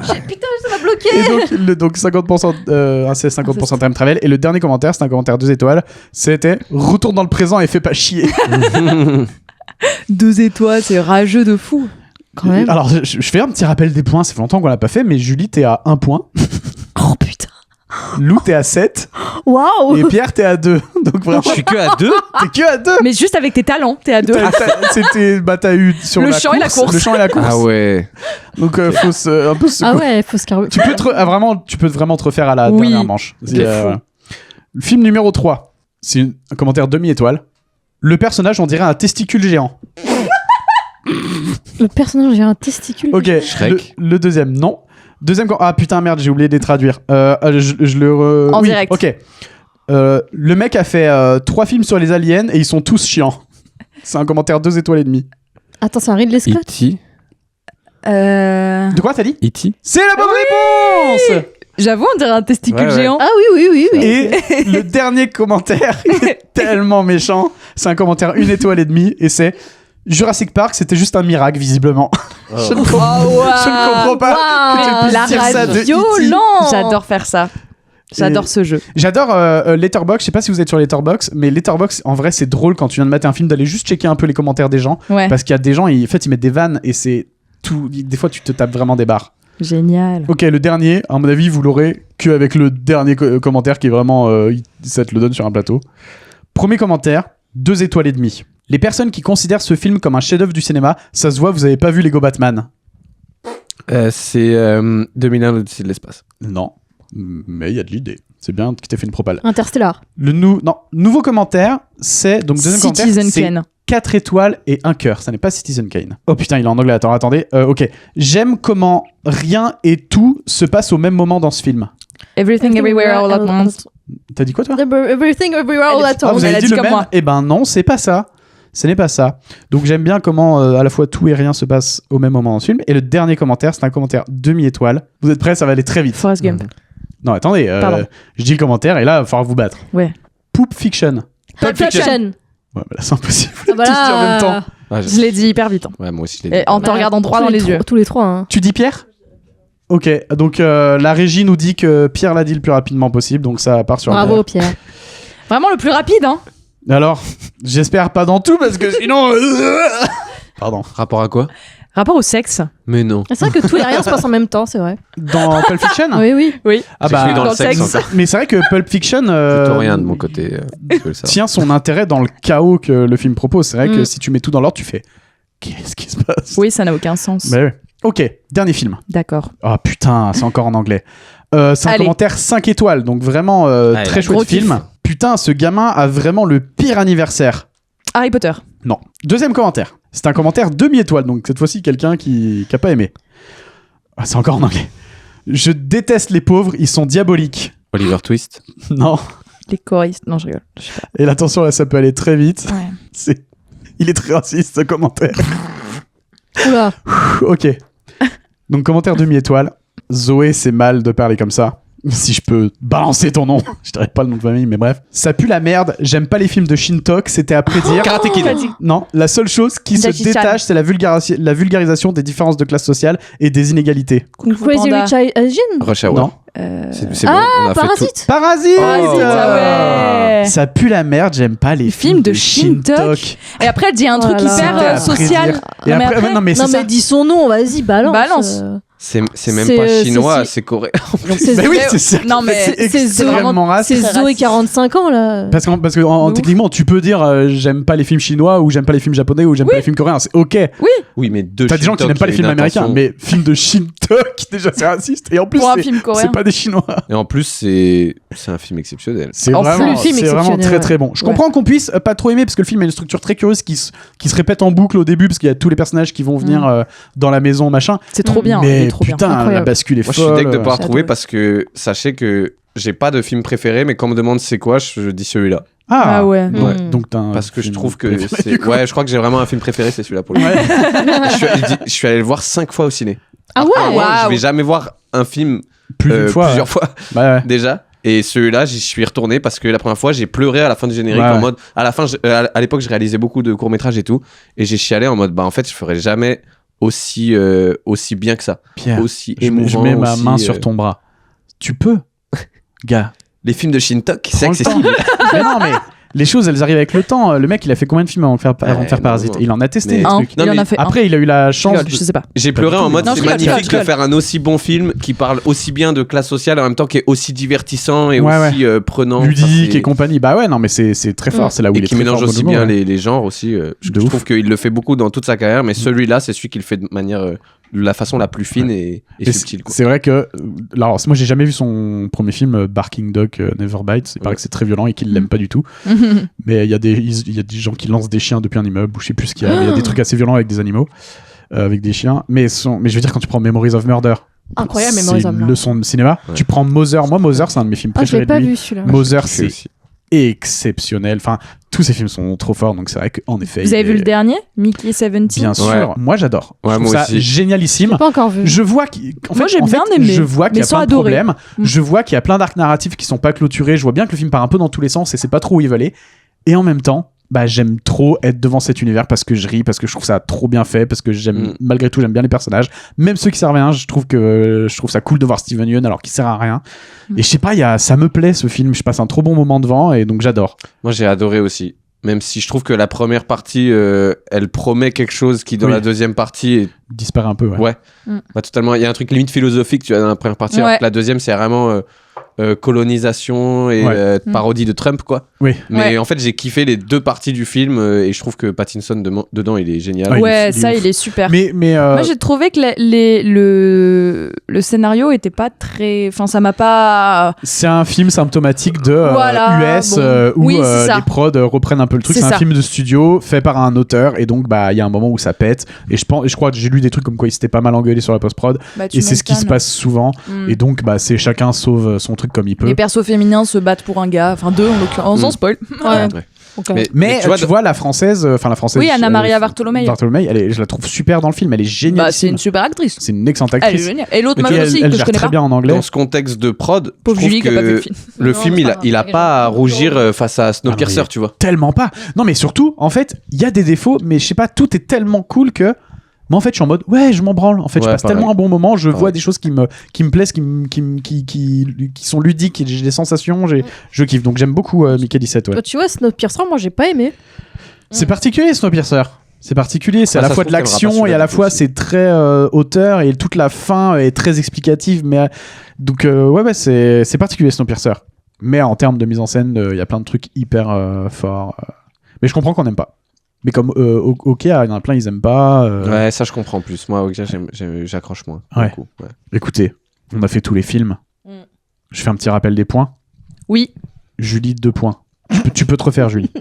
voilà. Putain, ça m'a bloqué. Et donc 50% inceste, 50% time travel. Et le dernier commentaire, c'est un commentaire 2 étoiles. C'était retourne dans le présent et fais pas chier. 2 étoiles, c'est rageux de fou. Quand même. Alors je fais un petit rappel des points, ça fait longtemps qu'on l'a pas fait, mais Julie t'es à 1 point, Oh putain. Lou t'es à 7 Waouh. et Pierre t'es à 2. Donc vraiment Je suis que à 2. t'es que à 2. Mais juste avec tes talents, t'es à 2. T'as eu sur Le la chant et la course. le chant et la course. Ah ouais. Donc faut un peu se Ah ouais, faut se carrer. tu peux vraiment te refaire à la Oui. dernière manche. C'est fou. Voilà. Le film numéro 3, c'est un commentaire demi-étoile. Le personnage, on dirait un testicule géant. Le personnage, j'ai un testicule. Ok, Shrek. le deuxième, non. Deuxième, ah putain, merde, j'ai oublié de les traduire. Je le... En oui, direct. Ok. Le mec a fait 3 films sur les aliens et ils sont tous chiants. C'est un commentaire 2 étoiles et demie. Attends, c'est un Ridley Scott. E.T. De quoi t'as dit? E.T. C'est la bonne réponse. J'avoue, on dirait un testicule Ouais, ouais. géant. Ah oui. Et le dernier commentaire est tellement méchant. C'est un commentaire 1 étoile et demie et c'est Jurassic Park, c'était juste un miracle visiblement. Je ne comprends pas que tu puisses la dire ça de E.T. violent. J'adore faire ça. J'adore ce jeu. J'adore Letterboxd, je sais pas si vous êtes sur Letterboxd, mais Letterboxd, en vrai, c'est drôle quand tu viens de mater un film d'aller juste checker un peu les commentaires des gens. Ouais. Parce qu'il y a des gens, en fait, ils mettent des vannes et c'est tout. Des fois, tu te tapes vraiment des barres. Génial. Ok, le dernier, à mon avis, vous l'aurez qu'avec le dernier commentaire qui est vraiment. Ça te le donne sur un plateau. Premier commentaire, 2 étoiles et demie. Les personnes qui considèrent ce film comme un chef-d'œuvre du cinéma, ça se voit, vous avez pas vu Lego Batman. C'est 2001 l'Odyssée de l'espace. Non, mais il y a de l'idée. C'est bien que tu aies fait une propale. Interstellar. Nouveau commentaire, c'est donc deuxième commentaire, Citizen c'est Kane. 4 étoiles et un cœur. Ça n'est pas Citizen Kane. Oh putain, il est en anglais. Attendez. Ok. J'aime comment rien et tout se passe au même moment dans ce film. Everything, Everywhere, All at Once. T'as dit quoi toi? Everything Everywhere All at Ah, Once. vous Elle avez a dit dit le comme même? moi. Eh ben non, c'est pas ça. Ce n'est pas ça. Donc j'aime bien comment à la fois tout et rien se passe au même moment dans ce film. Et le dernier commentaire, c'est un commentaire demi-étoile. Vous êtes prêts? Ça va aller très vite. Forrest Gump. Non, attendez. Pardon. Je dis le commentaire et là, il va falloir vous battre. Ouais. Pulp Fiction. Pulp Fiction. Ouais, mais là, c'est impossible. Ah bah Tous dire en même là. temps. Ah, Je l'ai dit hyper vite. Hein. Ouais, moi aussi je l'ai Et dit. en te regardant droit dans les yeux. Tous les trois. Hein. Tu dis Pierre? Ok, donc la régie nous dit que Pierre l'a dit le plus rapidement possible, donc ça part sur un Bravo Pierre. Vraiment le plus rapide, hein. Alors, j'espère pas dans tout parce que sinon. Pardon. Rapport à quoi? Rapport au sexe. Mais non. C'est vrai que tout et rien se passe en même temps, c'est vrai. Dans Pulp Fiction? Oui. Ah J'ai fini dans le sexe sexe. encore. Mais c'est vrai que Pulp Fiction Plutôt rien de mon côté. Je veux le savoir. tient son intérêt dans le chaos que le film propose. C'est vrai que Mm. si tu mets tout dans l'ordre, tu fais qu'est-ce qui se passe? Oui, ça n'a aucun sens. Bah ouais. Ok, dernier film. D'accord. Ah putain, c'est encore en anglais. C'est un Allez. commentaire 5 étoles, donc vraiment très chouette gros kiff. film. Putain, ce gamin a vraiment le pire anniversaire. Harry Potter. Non. Deuxième commentaire. C'est un commentaire demi-étoile, donc cette fois-ci quelqu'un qui a pas aimé. Ah, c'est encore en anglais. Je déteste les pauvres, ils sont diaboliques. Oliver Twist. Non. Les choristes. Non, je rigole. Je sais pas. Et l'attention, là, ça peut aller très vite. Ouais. Il est très raciste, ce commentaire. Oula. Ok. Donc, commentaire demi-étoile. Zoé, c'est mal de parler comme ça. Si je peux balancer ton nom. Je dirais pas le nom de famille, mais bref. Ça pue la merde. J'aime pas les films de Shintok. C'était à prédire. Karate Kid. Non, la seule chose qui se Jackie Chan. détache, c'est la vulgarisation des différences de classe sociale et des inégalités. Kung Fu Crazy Panda. Rich Asian. Rush Hour. Non. C'est bon, on a fait tout. Parasite. Parasite. Parasite, ah ouais. Ça pue la merde. J'aime pas les films de Shintok. Et après, elle dit un truc Voilà. hyper C'était à social. prédire. Et Non, mais après, après- non, mais c'est Non ça. mais dis son nom, vas-y, balance. C'est même C'est, pas c'est chinois, si- c'est coréen. C'est Mais oui, Zoé- c'est ça. Non, mais c'est c'est extrêmement raciste. C'est Zoé 45 ans là. Parce que ouf. techniquement, tu peux dire j'aime pas les films chinois ou j'aime pas les films japonais ou j'aime pas les films coréens. C'est ok. Oui, mais deux T'as des gens qui Shintok, n'aiment pas les il y a films une américains, intention. mais films de Shintok, déjà c'est raciste. Et en plus, Pour un film coréen. c'est pas des Chinois. Et en plus, c'est un film exceptionnel. C'est En vraiment, plus, le film c'est vraiment exceptionnel, très ouais. très bon. Je Ouais. comprends qu'on puisse pas trop aimer parce que le film a une structure très curieuse qui se répète en boucle au début parce qu'il y a tous les personnages qui vont venir dans la maison machin. C'est trop bien. il Mais est trop bien. putain, la Incroyable. bascule est Moi, je suis folle. deg de pouvoir J'ai trouver adoré. parce que sachez que j'ai pas de film préféré, mais quand on me demande c'est quoi, je dis celui-là. Ah ouais. Ouais, Mm. donc t'as un Parce que je film trouve que préféré, c'est. du coup. Ouais, je crois que j'ai vraiment un film préféré, c'est celui-là pour le coup. Je suis allé le voir 5 fois au ciné. Ah ouais. Moi, je Waouh. vais jamais voir un film Plus d'une fois. plusieurs fois Ouais, ouais. déjà. Et celui-là, j'y suis retourné parce que la première fois, j'ai pleuré à la fin du générique Ouais, en ouais. mode. À la fin, à l'époque, je réalisais beaucoup de courts-métrages et tout. Et j'ai chialé en mode, bah en fait, je ferai jamais aussi bien que ça. Pierre, Aussi je émouvant. mets ma aussi, main sur ton bras. Tu peux, gars. Les films de Shintok, c'est Prends le temps. accessible. Mais non, mais les choses, elles arrivent avec le temps. Le mec, il a fait combien de films avant de faire Parasite? non. Il en a testé Mais- des Un. trucs. Non, Il en mais a fait un. Après, il a eu la chance. Je sais pas. J'ai Pas pleuré du tout, en mode Non, c'est je rigole, je magnifique rigole. de faire un aussi bon film qui parle aussi bien de classe sociale en même temps qui est aussi divertissant et Ouais, aussi prenant. ludique Enfin, c'est- et compagnie. Bah ouais, non, mais c'est très fort. C'est là où et il est qui très mélange fort, aussi Bonomo, bien ouais. les genres aussi. Je De ouf. trouve qu'il le fait beaucoup dans toute sa carrière, mais celui-là, c'est celui qui le fait de manière, de la façon la plus fine et Et subtile. Quoi. c'est vrai que. Alors, moi, j'ai jamais vu son premier film, Barking Dog Never Bites. Il paraît Ouais. que c'est très violent et qu'il l'aime pas du tout. Mais il y a des gens qui lancent des chiens depuis un immeuble ou je sais plus ce qu'il y a. Mais il y a des trucs assez violents avec des animaux, avec des chiens. Mais je veux dire, quand tu prends Memories of Murder, Incroyable, c'est Memories of une Murder. leçon de cinéma. Ouais. Tu prends Mother. Moi, Mother, c'est un de mes films Ah, je préférés l'ai de pas lui. vu celui-là. Mother, Je c'est fais aussi. exceptionnel. Enfin, tous ces films sont trop forts, donc c'est vrai qu'en effet. Vous avez il vu est- le dernier Mickey 17? Bien sûr. Ouais. Moi, j'adore. Ouais, je trouve moi ça aussi. génialissime. J'ai pas encore vu. Je vois qu'il. En Moi, fait, j'ai bien aimé, Je vois qu'il y mais a sans plein de adorer. problèmes. Mm. Je vois qu'il y a plein d'arcs narratifs qui sont pas clôturés. Je vois bien que le film part un peu dans tous les sens et c'est pas trop où il veut aller. Et en même temps, bah, j'aime trop être devant cet univers parce que je ris, parce que je trouve ça trop bien fait, parce que malgré tout, j'aime bien les personnages. Même ceux qui servent à rien, je trouve ça cool de voir Steven Yeun alors qu'il sert à rien. Et je sais pas, ça me plaît ce film. Je passe un trop bon moment devant et donc j'adore. Moi, j'ai adoré aussi. Même si je trouve que la première partie, elle promet quelque chose qui, dans Oui. la deuxième partie, est disparaît un peu. Ouais. Bah, totalement. Il y a un truc limite philosophique, tu vois, dans la première partie. Ouais. Alors que la deuxième, c'est vraiment colonisation et parodie de Trump, quoi. Oui. Mais en fait, j'ai kiffé les deux parties du film et je trouve que Pattinson dedans, il est génial. Ouais, il est ça, ouf. il est super. Mais Moi, j'ai trouvé que le scénario était pas très. Enfin, ça m'a pas. c'est un film symptomatique de Voilà, US bon. où Oui, c'est ça. les prods reprennent un peu le truc. C'est C'est un ça. film de studio fait par un auteur et donc bah il y a un moment où ça pète. Et je crois que j'ai lu des trucs comme quoi il s'était pas mal engueulé sur la post-prod. Bah, tu Et c'est ce qui se m'étonnes. passe souvent. Et donc bah c'est chacun sauve son truc comme il peut. Les persos féminins se battent pour un gars, enfin deux en l'occurrence, on spoil. Ouais. Ouais. Ok. Mais tu vois la française, Oui, Anna Maria Bartolomei. je la trouve super dans le film. Elle est géniale. Bah, c'est une super actrice. C'est une excellente Elle est actrice. géniale. Et l'autre Mais meuf elle, aussi, elle que je gère connais très pas. bien en anglais. Dans ce contexte de prod, Pauvre je trouve Julie qui a pas vu que le film. le Non, film, ça va, il a ça pas à va. rougir face à Snowpiercer, mais- tu vois. Tellement pas. Non, mais surtout, en fait, il y a des défauts, mais je sais pas, tout est tellement cool que. Moi, en fait, je suis en mode, ouais, je m'en branle. En fait, je Ouais, passe pareil. tellement un bon moment, je Pareil. vois des choses qui me plaisent, qui sont ludiques, j'ai des sensations, je kiffe. Donc, j'aime beaucoup Mickey 17. Ouais. Toi, tu vois, Snowpiercer, moi, j'ai pas aimé. C'est particulier, Snowpiercer. C'est particulier, c'est Ah, à la ça fois se de trouve, t'aimeras l'action pas et à la celui-là, fois aussi. c'est très auteur et toute la fin est très explicative. Mais donc ouais, c'est particulier Snowpiercer. Mais en termes de mise en scène, il y a plein de trucs hyper forts. Mais je comprends qu'on n'aime pas. Mais comme OK, il y en a plein ils aiment pas. Ouais, ça je comprends plus. Moi, ok, j'accroche moins. Ouais. Beaucoup, ouais. Écoutez, on a fait tous les films. Je fais un petit rappel des points. Oui. Julie 2 points. Tu peux te refaire Julie.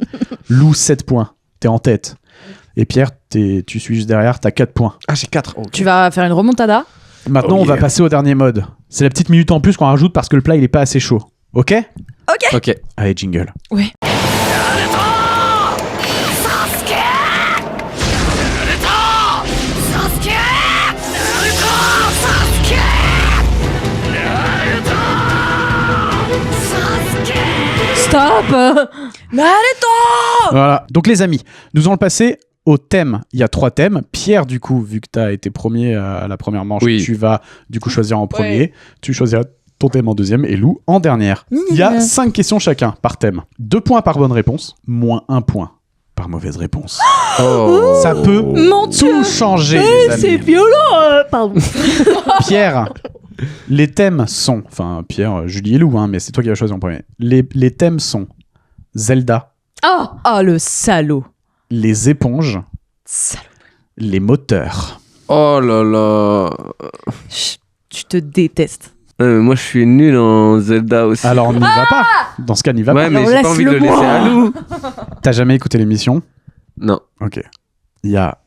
Lou 7 points. T'es en tête. Et Pierre, tu suis juste derrière, t'as 4 points. Ah, j'ai 4. Tu vas faire une remontada. Maintenant, on va passer au dernier mode. C'est la petite minute en plus qu'on rajoute parce que le plat, il est pas assez chaud. Ok ? Ok. Allez, jingle. Oui. Stop. Voilà. Donc, les amis, nous allons le passer au thème. Il y a 3 thèmes. Pierre, du coup, vu que tu as été premier à la première manche, Oui. tu vas du coup choisir en premier. Tu choisiras ton thème en deuxième et Lou en dernière. Il y a 5 questions chacun par thème. 2 points par bonne réponse, moins 1 point par mauvaise réponse. Oh. Ça peut Mon tout Dieu. changer, les C'est amis. violent. Pardon. Pierre, les thèmes sont... Enfin, Pierre, Julie et Lou, hein, mais c'est toi qui vas choisir en premier. Les thèmes sont Zelda, Ah. Ah, le salaud. les éponges, Salaud. les moteurs. Oh là là. Tu te détestes. Moi, je suis nul en Zelda aussi. Alors, on n'y va pas. Dans ce cas, n'y va ouais, pas. mais Alors, j'ai pas envie de le laisse-le laisser moi. à Lou. T'as jamais écouté l'émission ? Non. Ok. Il y a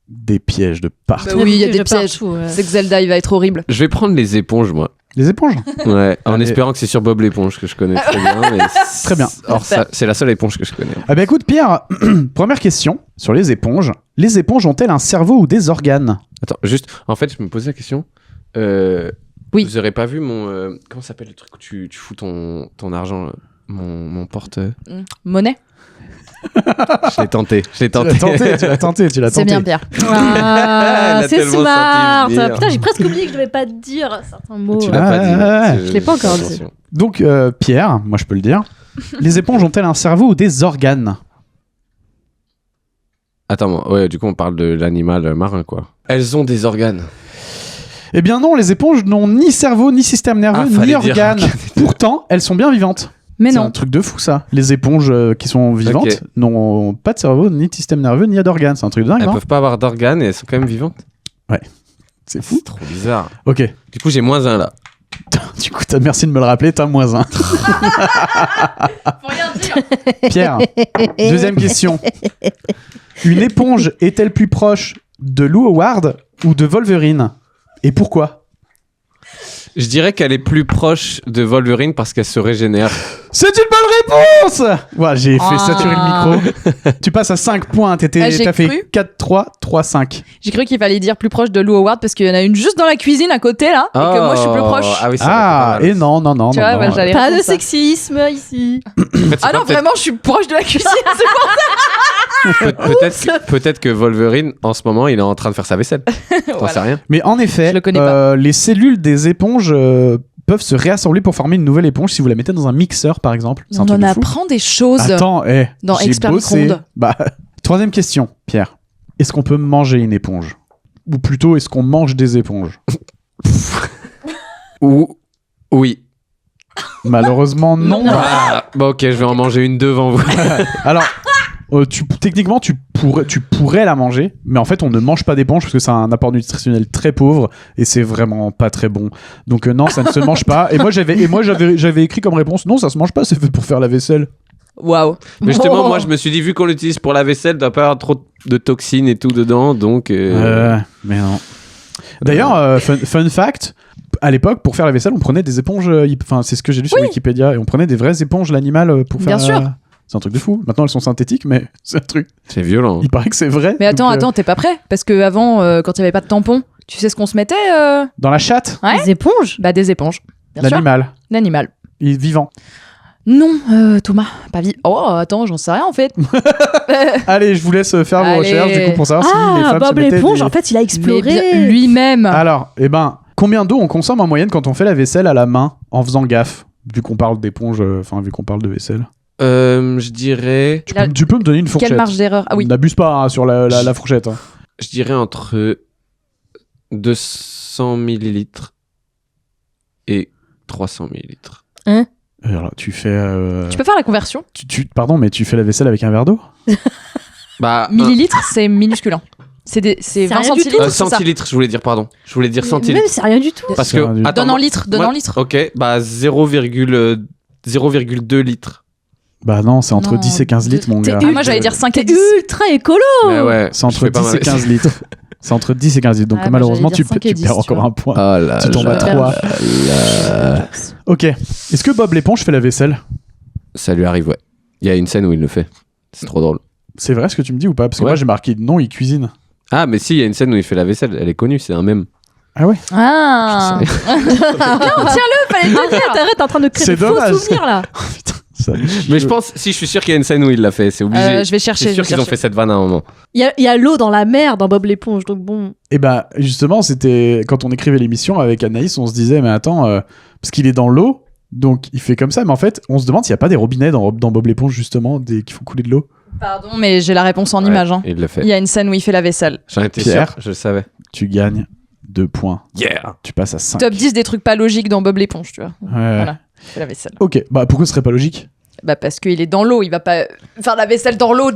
des pièges de partout. Bah oui, il y a des Partout, pièges. ouais. C'est que Zelda, il va être horrible. Je vais prendre les éponges, moi. Les éponges. Ouais, en Allez. espérant que c'est sur Bob l'éponge que je connais très bien. Mais Très bien. Or, c'est la seule éponge que je connais. Ah bah écoute, Pierre, première question sur les éponges. Les éponges ont-elles un cerveau ou des organes ? Attends, juste, en fait, je me posais la question. Oui. Vous aurez pas vu mon. Comment s'appelle le truc où tu fous ton argent mon porte. Monnaie. Je l'ai tenté. Tu l'as tenté. C'est bien, Pierre. Ah, Elle a c'est tellement smart. senti venir. Putain, j'ai presque oublié que je devais pas te dire certains mots. Tu l'as pas dit. ouais. Je l'ai pas encore dit. Attention. Donc, Pierre, moi je peux le dire. Les éponges ont-elles un cerveau ou des organes ? Attends, ouais, du coup, on parle de l'animal marin, quoi. Elles ont des organes. Eh bien non, les éponges n'ont ni cerveau, ni système nerveux, ni fallait dire organes. organes. Pourtant, elles sont bien vivantes. Mais C'est non. un truc de fou ça. Les éponges qui sont vivantes Ok. n'ont pas de cerveau, ni de système nerveux, ni d'organes. C'est un truc de dingue, Elles non ? peuvent pas avoir d'organes et elles sont quand même vivantes. C'est fou. C'est trop bizarre. Ok. Du coup, j'ai moins un là. Du coup, merci de me le rappeler, t'as moins 1. Faut rien dire. Pierre, deuxième question. Une éponge est-elle plus proche de Lou Howard ou de Wolverine ? Et pourquoi ? Je dirais qu'elle est plus proche de Wolverine parce qu'elle se régénère. C'est une bonne réponse ! Ouais, j'ai fait Ah. saturer le micro. Tu passes à 5 points, Ah, j'ai t'as fait cru. 4-3, 3-5. J'ai cru qu'il fallait dire plus proche de Lou Howard parce qu'il y en a une juste dans la cuisine à côté là. Et que moi je suis plus proche. Ah oui, c'est Ah, vrai, et non. Tu vois, bah, j'allais Pas de répondre ça. sexisme ici. En fait, c'est Ah pas non, peut-être- vraiment, je suis proche de la cuisine. c'est Peut-être que Wolverine, en ce moment, il est en train de faire sa vaisselle. T'en Voilà. sais rien. Mais en effet, Je le connais pas. les cellules des éponges peuvent se réassembler pour former une nouvelle éponge si vous la mettez dans un mixeur, par exemple. C'est un On truc en de fou. apprend des choses. Attends, Dans j'ai Expert bossé. Micro-ondes. Bah, troisième question, Pierre. Est-ce qu'on peut manger une éponge ? ou plutôt est-ce qu'on mange des éponges? Oui. Malheureusement, non. Ah, bah ok, je vais en manger une devant vous. Alors, techniquement, tu pourrais la manger, mais en fait, on ne mange pas d'éponge parce que ça a un apport nutritionnel très pauvre et c'est vraiment pas très bon. Donc non, ça ne se mange pas. Et moi, j'avais écrit comme réponse, non, ça se mange pas, c'est fait pour faire la vaisselle. Waouh. Mais justement, moi, je me suis dit, vu qu'on l'utilise pour la vaisselle, il doit pas y avoir trop de toxines et tout dedans, donc... Mais non. D'ailleurs, fun fact, à l'époque, pour faire la vaisselle, on prenait des éponges, enfin, c'est ce que j'ai lu sur Wikipédia, et on prenait des vraies éponges l'animal pour faire... Bien sûr. C'est un truc de fou. Maintenant, elles sont synthétiques, mais c'est un truc... C'est violent. Il paraît que c'est vrai. Mais attends, donc, t'es pas prêt? Parce que avant, quand il y avait pas de tampon, tu sais ce qu'on se mettait Dans la chatte, Ouais. Des éponges. Bah des éponges. Bien sûr. l'animal, L'animal. il est vivant. Non, Thomas, pas Oh, attends, j'en sais rien en fait. Allez, je vous laisse faire vos Allez. recherches, du coup, pour savoir si les Ah, femmes Bob se mettaient l'éponge, des- en fait, il a Mais exploré. bien, lui-même. Alors, combien d'eau on consomme en moyenne quand on fait la vaisselle à la main en faisant gaffe? Vu qu'on parle d'éponge, vu qu'on parle de vaisselle. Je dirais... Tu peux me donner une fourchette. Quelle marge d'erreur? Ah oui. N'abuse pas hein, sur la fourchette. Hein. Je dirais entre 200 millilitres et 300 millilitres. Alors là, tu fais... Tu peux faire la conversion? Pardon, mais tu fais la vaisselle avec un verre d'eau? Bah, Millilitres, c'est minuscule. Hein. C'est 20 rien du centilitres. c'est ça. centilitres, je voulais dire, pardon. Je voulais dire Même, centilitres. c'est rien du tout. Parce C'est rien que... du tout. attends, Donne en moi- litres, donne moi- en litres. Ok, bah 0,2 litres. Bah non, c'est entre Non, 10 et 15 litres, mon gars. Ah, moi j'allais dire 5 et T'es 10. ultra écolo. Mais ouais, C'est entre je fais pas 10 et mal. 15 litres. C'est entre 10 et 15 litres. Donc Ah, moi, malheureusement, j'allais tu dire 5 et 10, perds tu encore vois. un point. Oh là Tu tombes à là. 3. Ok. Est-ce que Bob l'éponge fait la vaisselle? Ça lui arrive, ouais. Il y a une scène où il le fait. C'est trop drôle. C'est vrai ce que tu me dis ou pas? Parce que Ouais. moi j'ai marqué non, il cuisine. Ah, mais si, il y a une scène où il fait la vaisselle. Elle est connue, c'est un mème. Ah ouais? Ah. Non, tiens-le, fallait le dire. Arrête, t'es en train de créer C'est de faux dommage. souvenirs là. Putain, ça. Mais je pense, si je suis sûr qu'il y a une scène où il l'a fait, c'est obligé. Je vais chercher. C'est sûr qu'ils ont fait cette vanne à un moment. Il y a l'eau dans la mer dans Bob l'éponge, donc bon. Et bah justement, c'était quand on écrivait l'émission avec Anaïs, on se disait mais attends, parce qu'il est dans l'eau, donc il fait comme ça, mais en fait, on se demande s'il n'y a pas des robinets dans Bob l'éponge justement, qui font couler de l'eau. Pardon, mais j'ai la réponse en Ouais, image. Hein. Il l'a fait. Il y a une scène où il fait la vaisselle. J'en étais Pierre. sûr, je le savais. Tu gagnes 2 points. Yeah. Tu passes à 5. Top 10 des trucs pas logiques dans Bob l'éponge, tu vois. Ouais. Voilà, il fait la vaisselle. Ok, bah pourquoi ce serait pas logique? Bah parce qu'il est dans l'eau, il va pas faire la vaisselle dans l'eau,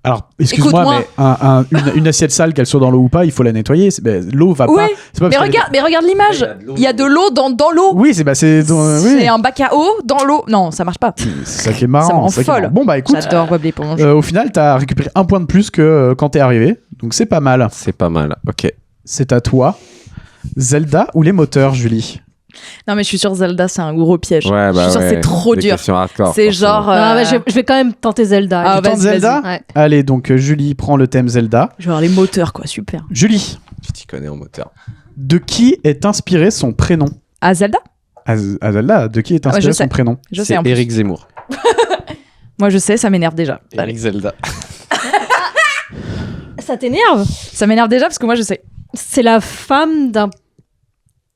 Alors, excuse-moi, Écoute-moi. mais une assiette sale, qu'elle soit dans l'eau ou pas, il faut la nettoyer. L'eau va Oui, pas. C'est pas Mais parce qu'elle regarde l'image. Il y a de l'eau dans l'eau. est- Oui, c'est C'est un bac à eau dans l'eau. Non, ça marche pas. c'est ça qui est Ça me marrant. rend c'est ça qui est folle. marrant. Bon bah écoute, J'adore Bob l'éponge. au final, t'as récupéré un point de plus que quand t'es arrivé, donc c'est pas mal. C'est pas mal. Ok. C'est à toi. Zelda ou les moteurs, Julie? Non mais je suis sûre Zelda c'est un gros piège. Ouais, je suis sûre que c'est trop Des dur. questions hardcore, C'est forcément. genre. Non, mais je vais quand même tenter Zelda. Ah, Tu tentes vas-y, Zelda? Ouais. Allez, donc Julie prend le thème Zelda. Je vais avoir les moteurs quoi, super. Julie, Tu t'y connais en moteur. de qui est inspiré son prénom? Ah Zelda? À Zelda, de qui est Ah ouais, inspiré je sais. son prénom? Je sais C'est en plus. Eric Zemmour. Moi je sais, ça m'énerve déjà. Eric Zelda. Ça t'énerve? Ça m'énerve déjà parce que moi je sais. C'est la femme d'un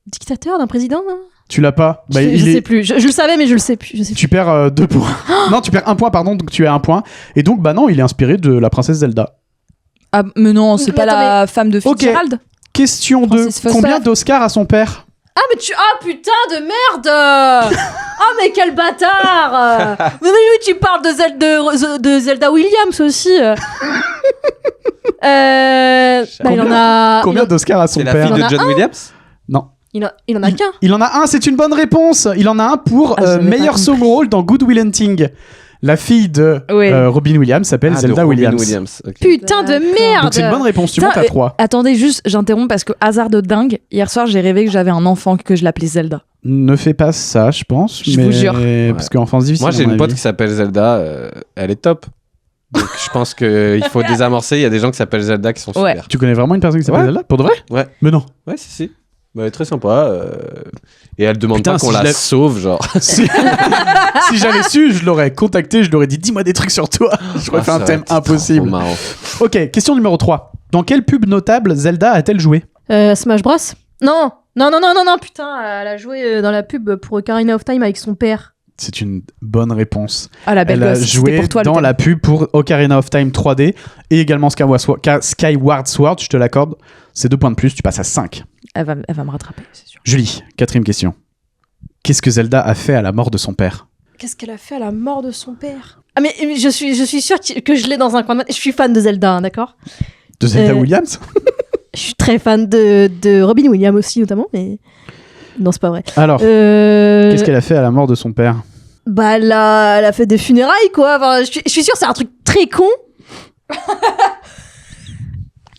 dictateur, d'un président, hein? Tu l'as pas? Bah, Je sais plus. Je le savais, mais je le sais plus. Je sais plus. Tu perds 2 points. Non, tu perds 1 point, pardon, donc tu as 1 point. Et donc, bah non, il est inspiré de la princesse Zelda. Ah mais non, c'est Mais pas la femme de Ok. Fitzgerald. Question 2. Francis Foster. Combien d'Oscars a son père? Ah, mais tu. Ah, putain de merde! Ah, mais quel bâtard! Mais oui, tu parles de Zelda Williams aussi. Bah, il en a. Combien d'Oscars a son C'est la père? fille Il en de a John Williams? Non. Il en a qu'un. Il en a un, c'est une bonne réponse. Il en a un pour Ah, j'avais pas meilleur compris. second rôle dans Good Will Hunting. La fille de Oui. Robin Williams s'appelle Ah, Zelda de Robin Williams. Ok. Putain de merde! Donc c'est une bonne réponse, tu Putain, montes à 3. Attendez juste, j'interromps parce que hasard de dingue, hier soir j'ai rêvé que j'avais un enfant que je l'appelais Zelda. Ne fais pas ça, je pense. Je mais... vous jure. Parce qu'enfance difficile. Moi, j'ai à mon une pote avis. qui s'appelle Zelda. Elle est top. Donc, je pense qu'il faut désamorcer. Il y a des gens qui s'appellent Zelda qui sont Ouais. super. Tu connais vraiment une personne qui s'appelle Ouais. Zelda? Pour de vrai? Ouais. Mais non. Ouais, si. Bah, elle est très sympa. Et elle demande Putain, pas qu'on si je la l'avais- sauve, genre. Si, si j'avais su, je l'aurais contacté, je lui aurais dit dis-moi des trucs sur toi. J'aurais fait Ah, un ça thème aurait été impossible. trop marrant. Ok, question numéro 3. Dans quelle pub notable Zelda a-t-elle joué? Smash Bros? Non, putain, elle a joué dans la pub pour Ocarina of Time avec son père. C'est une bonne réponse. Ah, la belle Elle a gosse, c'était joué pour toi, le dans thème. la pub pour Ocarina of Time 3D et également Skyward Sword, je te l'accorde. C'est 2 points de plus, tu passes à 5. Elle va me rattraper, c'est sûr. Julie, 4e question. Qu'est-ce que Zelda a fait à la mort de son père? Qu'est-ce qu'elle a fait à la mort de son père? Ah mais je suis sûre que je l'ai dans un coin de ma tête. Je suis fan de Zelda, hein, d'accord? De Zelda Williams? Je suis très fan de Robin Williams aussi, notamment, mais... Non, c'est pas vrai. Alors, qu'est-ce qu'elle a fait à la mort de son père? Bah, elle a fait des funérailles, quoi. Enfin, je suis sûre que c'est un truc très con.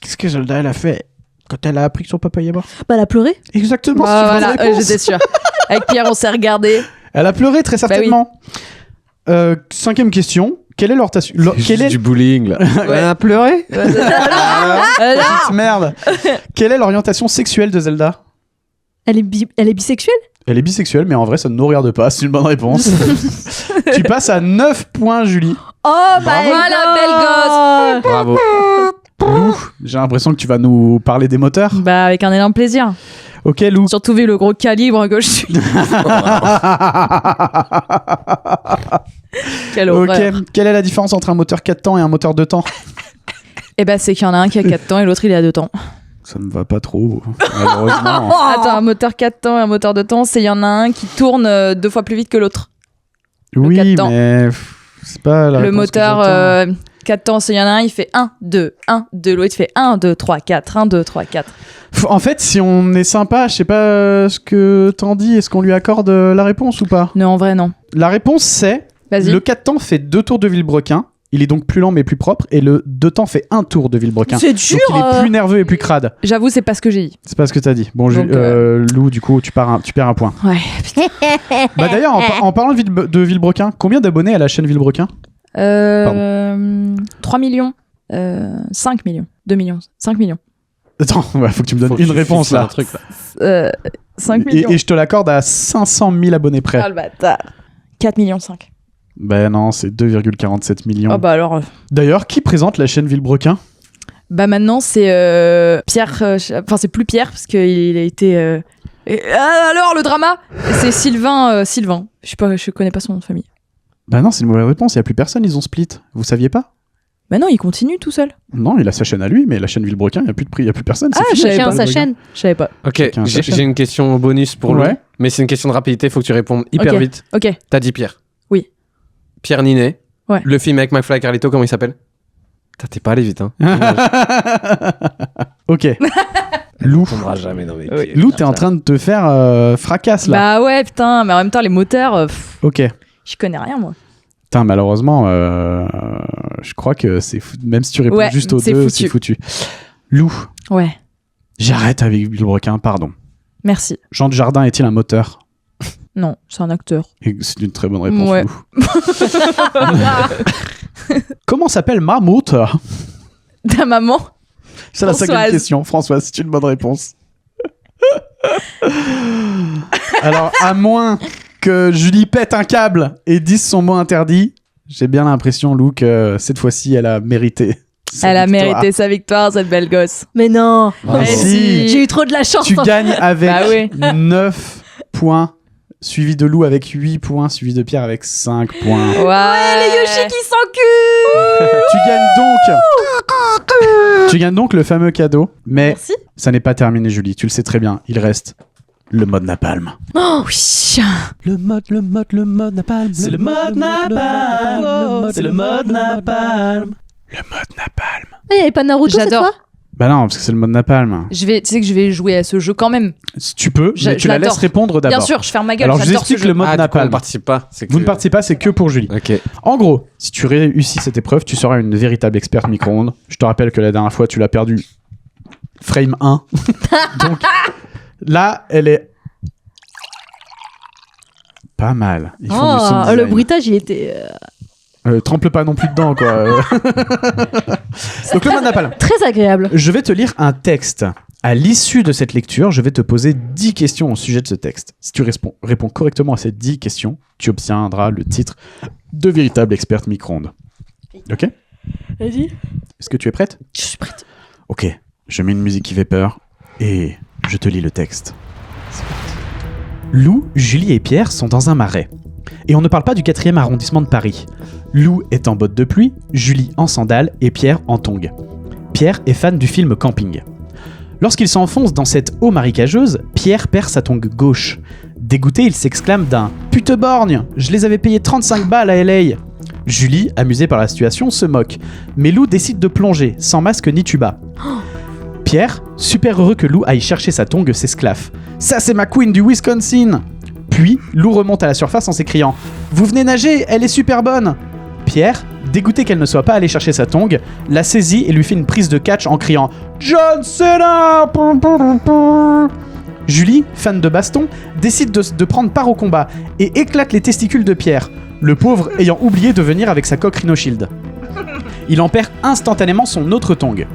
Qu'est-ce que Zelda elle a fait quand elle a appris que son papa y est mort? Bah, elle a pleuré. Exactement, c'est une Voilà, bonne réponse. j'étais sûre. Avec Pierre, on s'est regardé. Elle a pleuré très certainement. 5e question. Quelle est l'orientation... Quel est du bullying là. Elle a pleuré. Petite merde. Quelle est l'orientation sexuelle de Zelda? Elle est bisexuelle? Elle est bisexuelle, mais en vrai, ça ne nous regarde pas. C'est une bonne réponse. Tu passes à 9 points, Julie. Oh, Bravo. bah, la belle gosse. Bravo. Lou, j'ai l'impression que tu vas nous parler des moteurs. Bah, avec un énorme plaisir. Ok, Lou. Surtout vu le gros calibre que je suis. Quelle horreur. Ok, quelle est la différence entre un moteur 4 temps et un moteur 2 temps? Eh ben, c'est qu'il y en a un qui a 4 temps et l'autre il est à 2 temps. Ça ne va pas trop, malheureusement. Attends, un moteur 4 temps et un moteur 2 temps, c'est il y en a un qui tourne 2 fois plus vite que l'autre. Oui, 4 temps. mais c'est pas la Le réponse que moteur j'attends. 4 temps, c'est il y en a un, il fait 1, 2, 1, 2. L'autre, il fait 1, 2, 3, 4, 1, 2, 3, 4. En fait, si on est sympa, je sais pas ce que t'en dis, est-ce qu'on lui accorde la réponse ou pas? Non, en vrai, non. La réponse c'est, Vas-y. le 4 temps fait 2 tours de Villebrequin, il est donc plus lent mais plus propre, et le 2 temps fait 1 tour de Villebrequin. C'est dur. Donc il est plus nerveux et plus crade. J'avoue, c'est pas ce que j'ai dit. C'est pas ce que t'as dit. Bon, Donc, Lou, du coup, tu perds un point. Ouais. Bah d'ailleurs, en parlant de Villebrequin, combien d'abonnés à la chaîne Villebrequin? 3 millions. 5 millions. 2 millions. 5 millions. Attends, faut que tu me donnes Faut que une tu réponse fixes un là. truc, là. 5 millions. Et je te l'accorde à 500 000 abonnés près. Ah, le bâtard. 4 millions 5. Ben non, c'est 2,47 millions. Oh bah alors... D'ailleurs, qui présente la chaîne Villebrequin? Bah maintenant, c'est Pierre... Enfin, c'est plus Pierre, parce qu'il a été... alors, le drama, c'est Sylvain. Je connais pas son nom de famille. Bah non, c'est une mauvaise réponse, il n'y a plus personne, ils ont split. Vous saviez pas? Bah non, il continue tout seul. Non, il a sa chaîne à lui, mais la chaîne Villebrequin, il n'y a plus de prix, il n'y a plus personne. c'est Ah, fini, je savais la pas. chaîne Sa chaîne. Je savais pas. Ok, Chacun sa chaîne. j'ai une question bonus pour Ouais. Lou, mais c'est une question de rapidité, faut que tu répondes hyper Ok. vite. Ok. T'as dit Pierre? Oui. Pierre Ninet. Ouais. Le film avec McFly et Carlito, comment il s'appelle? T'es pas allé vite, hein. Ok. Lou. On tombera jamais dans mes Oui. pieds. Lou, t'es en train de te faire fracasse là. Bah ouais, putain, mais en même temps, les moteurs, Ok. je connais rien, moi. Putain, malheureusement, je crois que c'est même si tu réponds Ouais, juste aux c'est deux, foutu. c'est foutu. Lou, Ouais, j'arrête avec Villebrequin, pardon. merci. Jean Dujardin est-il un moteur? Non, c'est un acteur. Et c'est une très bonne réponse, Ouais. Lou. Comment s'appelle ma moteur? Ta maman? C'est la cinquième Françoise. question. Françoise, c'est une bonne réponse. Alors, à moins que Julie pète un câble et dise son mot interdit, j'ai bien l'impression, Lou, que cette fois-ci, elle a mérité. sa Elle a victoire. mérité sa victoire, cette belle gosse. Mais non. Ah, si. J'ai eu trop de la chance. Tu gagnes avec Bah oui. 9 points, suivi de Lou avec 8 points, suivi de Pierre avec 5 points. Ouais, Les Yoshi qui s'enculent. Tu gagnes donc le fameux cadeau, mais Merci. ça n'est pas terminé, Julie. Tu le sais très bien. Il reste le mode napalm. Oh oui. Le mode napalm. C'est le mode napalm. C'est le mode napalm. Le mode napalm. Il n'y avait pas Naruto cette J'adore. fois? Bah non, parce que c'est le mode napalm. Tu sais que je vais jouer à ce jeu quand même. Si tu peux, Je- mais tu je la l'adore. laisses répondre d'abord. Bien sûr, je ferme ma gueule. Alors je vous j'adore ce explique le jeu. mode Ah, du coup, on napalm. ne participe pas. C'est que- Vous ne participez pas, c'est que pour Julie. Ok. En gros, si tu réussis cette épreuve, tu seras une véritable experte micro-ondes. Je te rappelle que la dernière fois, tu l'as perdu frame 1. Donc là, elle est pas mal. Ils font du sound Oh, le design. bruitage, il était Trempe pas non plus dedans, quoi. Donc le mode napalm. très agréable. Je vais te lire un texte. À l'issue de cette lecture, je vais te poser 10 questions au sujet de ce texte. Si tu réponds correctement à ces 10 questions, tu obtiendras le titre de véritable experte micro-ondes. Ok? Vas-y. Est-ce que tu es prête? Je suis prête. Ok, je mets une musique qui fait peur et je te lis le texte. Lou, Julie et Pierre sont dans un marais. Et on ne parle pas du 4e arrondissement de Paris. Lou est en bottes de pluie, Julie en sandales et Pierre en tongs. Pierre est fan du film Camping. Lorsqu'il s'enfonce dans cette eau marécageuse, Pierre perd sa tongue gauche. Dégoûté, il s'exclame d'un « Pute borgne, je les avais payés 35 balles à LA !» Julie, amusée par la situation, se moque. Mais Lou décide de plonger, sans masque ni tuba. Pierre, super heureux que Lou aille chercher sa tongue, s'esclaffe. « Ça, c'est ma queen du Wisconsin !» Puis, Lou remonte à la surface en s'écriant « Vous venez nager, elle est super bonne !» Pierre, dégoûté qu'elle ne soit pas allée chercher sa tongue, la saisit et lui fait une prise de catch en criant « John Cena !» Julie, fan de baston, décide de prendre part au combat et éclate les testicules de Pierre, le pauvre ayant oublié de venir avec sa coque Rhino Shield. Il en perd instantanément son autre tongue.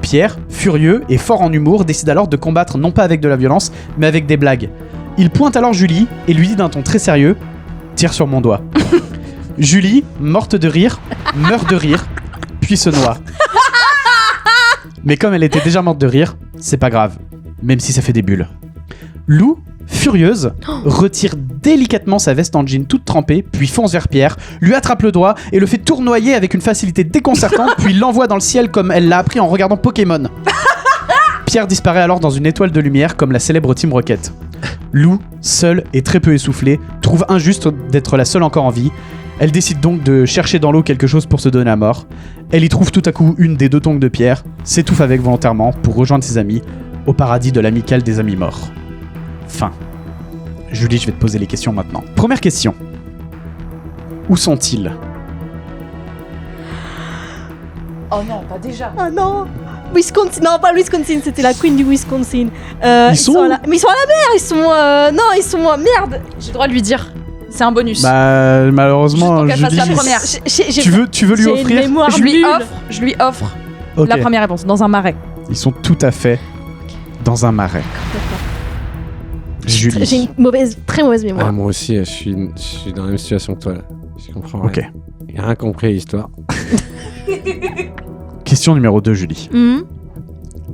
Pierre, furieux et fort en humour, décide alors de combattre non pas avec de la violence, mais avec des blagues. Il pointe alors Julie et lui dit d'un ton très sérieux « Tire sur mon doigt ». Julie, morte de rire, meurt de rire, puis se noie. Mais comme elle était déjà morte de rire, c'est pas grave, même si ça fait des bulles. Lou, furieuse, retire délicatement sa veste en jean toute trempée, puis fonce vers Pierre, lui attrape le doigt et le fait tournoyer avec une facilité déconcertante, puis l'envoie dans le ciel comme elle l'a appris en regardant Pokémon. Pierre disparaît alors dans une étoile de lumière comme la célèbre Team Rocket. Lou, seule et très peu essoufflée, trouve injuste d'être la seule encore en vie. Elle décide donc de chercher dans l'eau quelque chose pour se donner à mort. Elle y trouve tout à coup une des 2 tongs de Pierre, s'étouffe avec volontairement pour rejoindre ses amis au paradis de l'amicale des amis morts. Fin. Julie, je vais te poser les questions maintenant. Première question. Où sont-ils ? Oh non, pas déjà. Ah non Wisconsin, non pas le Wisconsin, c'était la queen du Wisconsin. Ils sont où mais ils sont à la mer, ils sont... non, ils sont... merde. J'ai le droit de lui dire. C'est un bonus. Bah malheureusement, Juste pour qu'elle fasse Julie, la première. tu veux lui j'ai une offrir ? mémoire Je lui nulle. offre, je lui offre Ok. la première réponse, dans un marais. Ils sont tout à fait dans un marais. J'ai Julie. une très mauvaise mémoire. Ah, moi aussi, je suis dans la même situation que toi. Là. Je comprends rien. Ok. Il a rien compris à l'histoire. Question numéro 2, Julie. Mhm.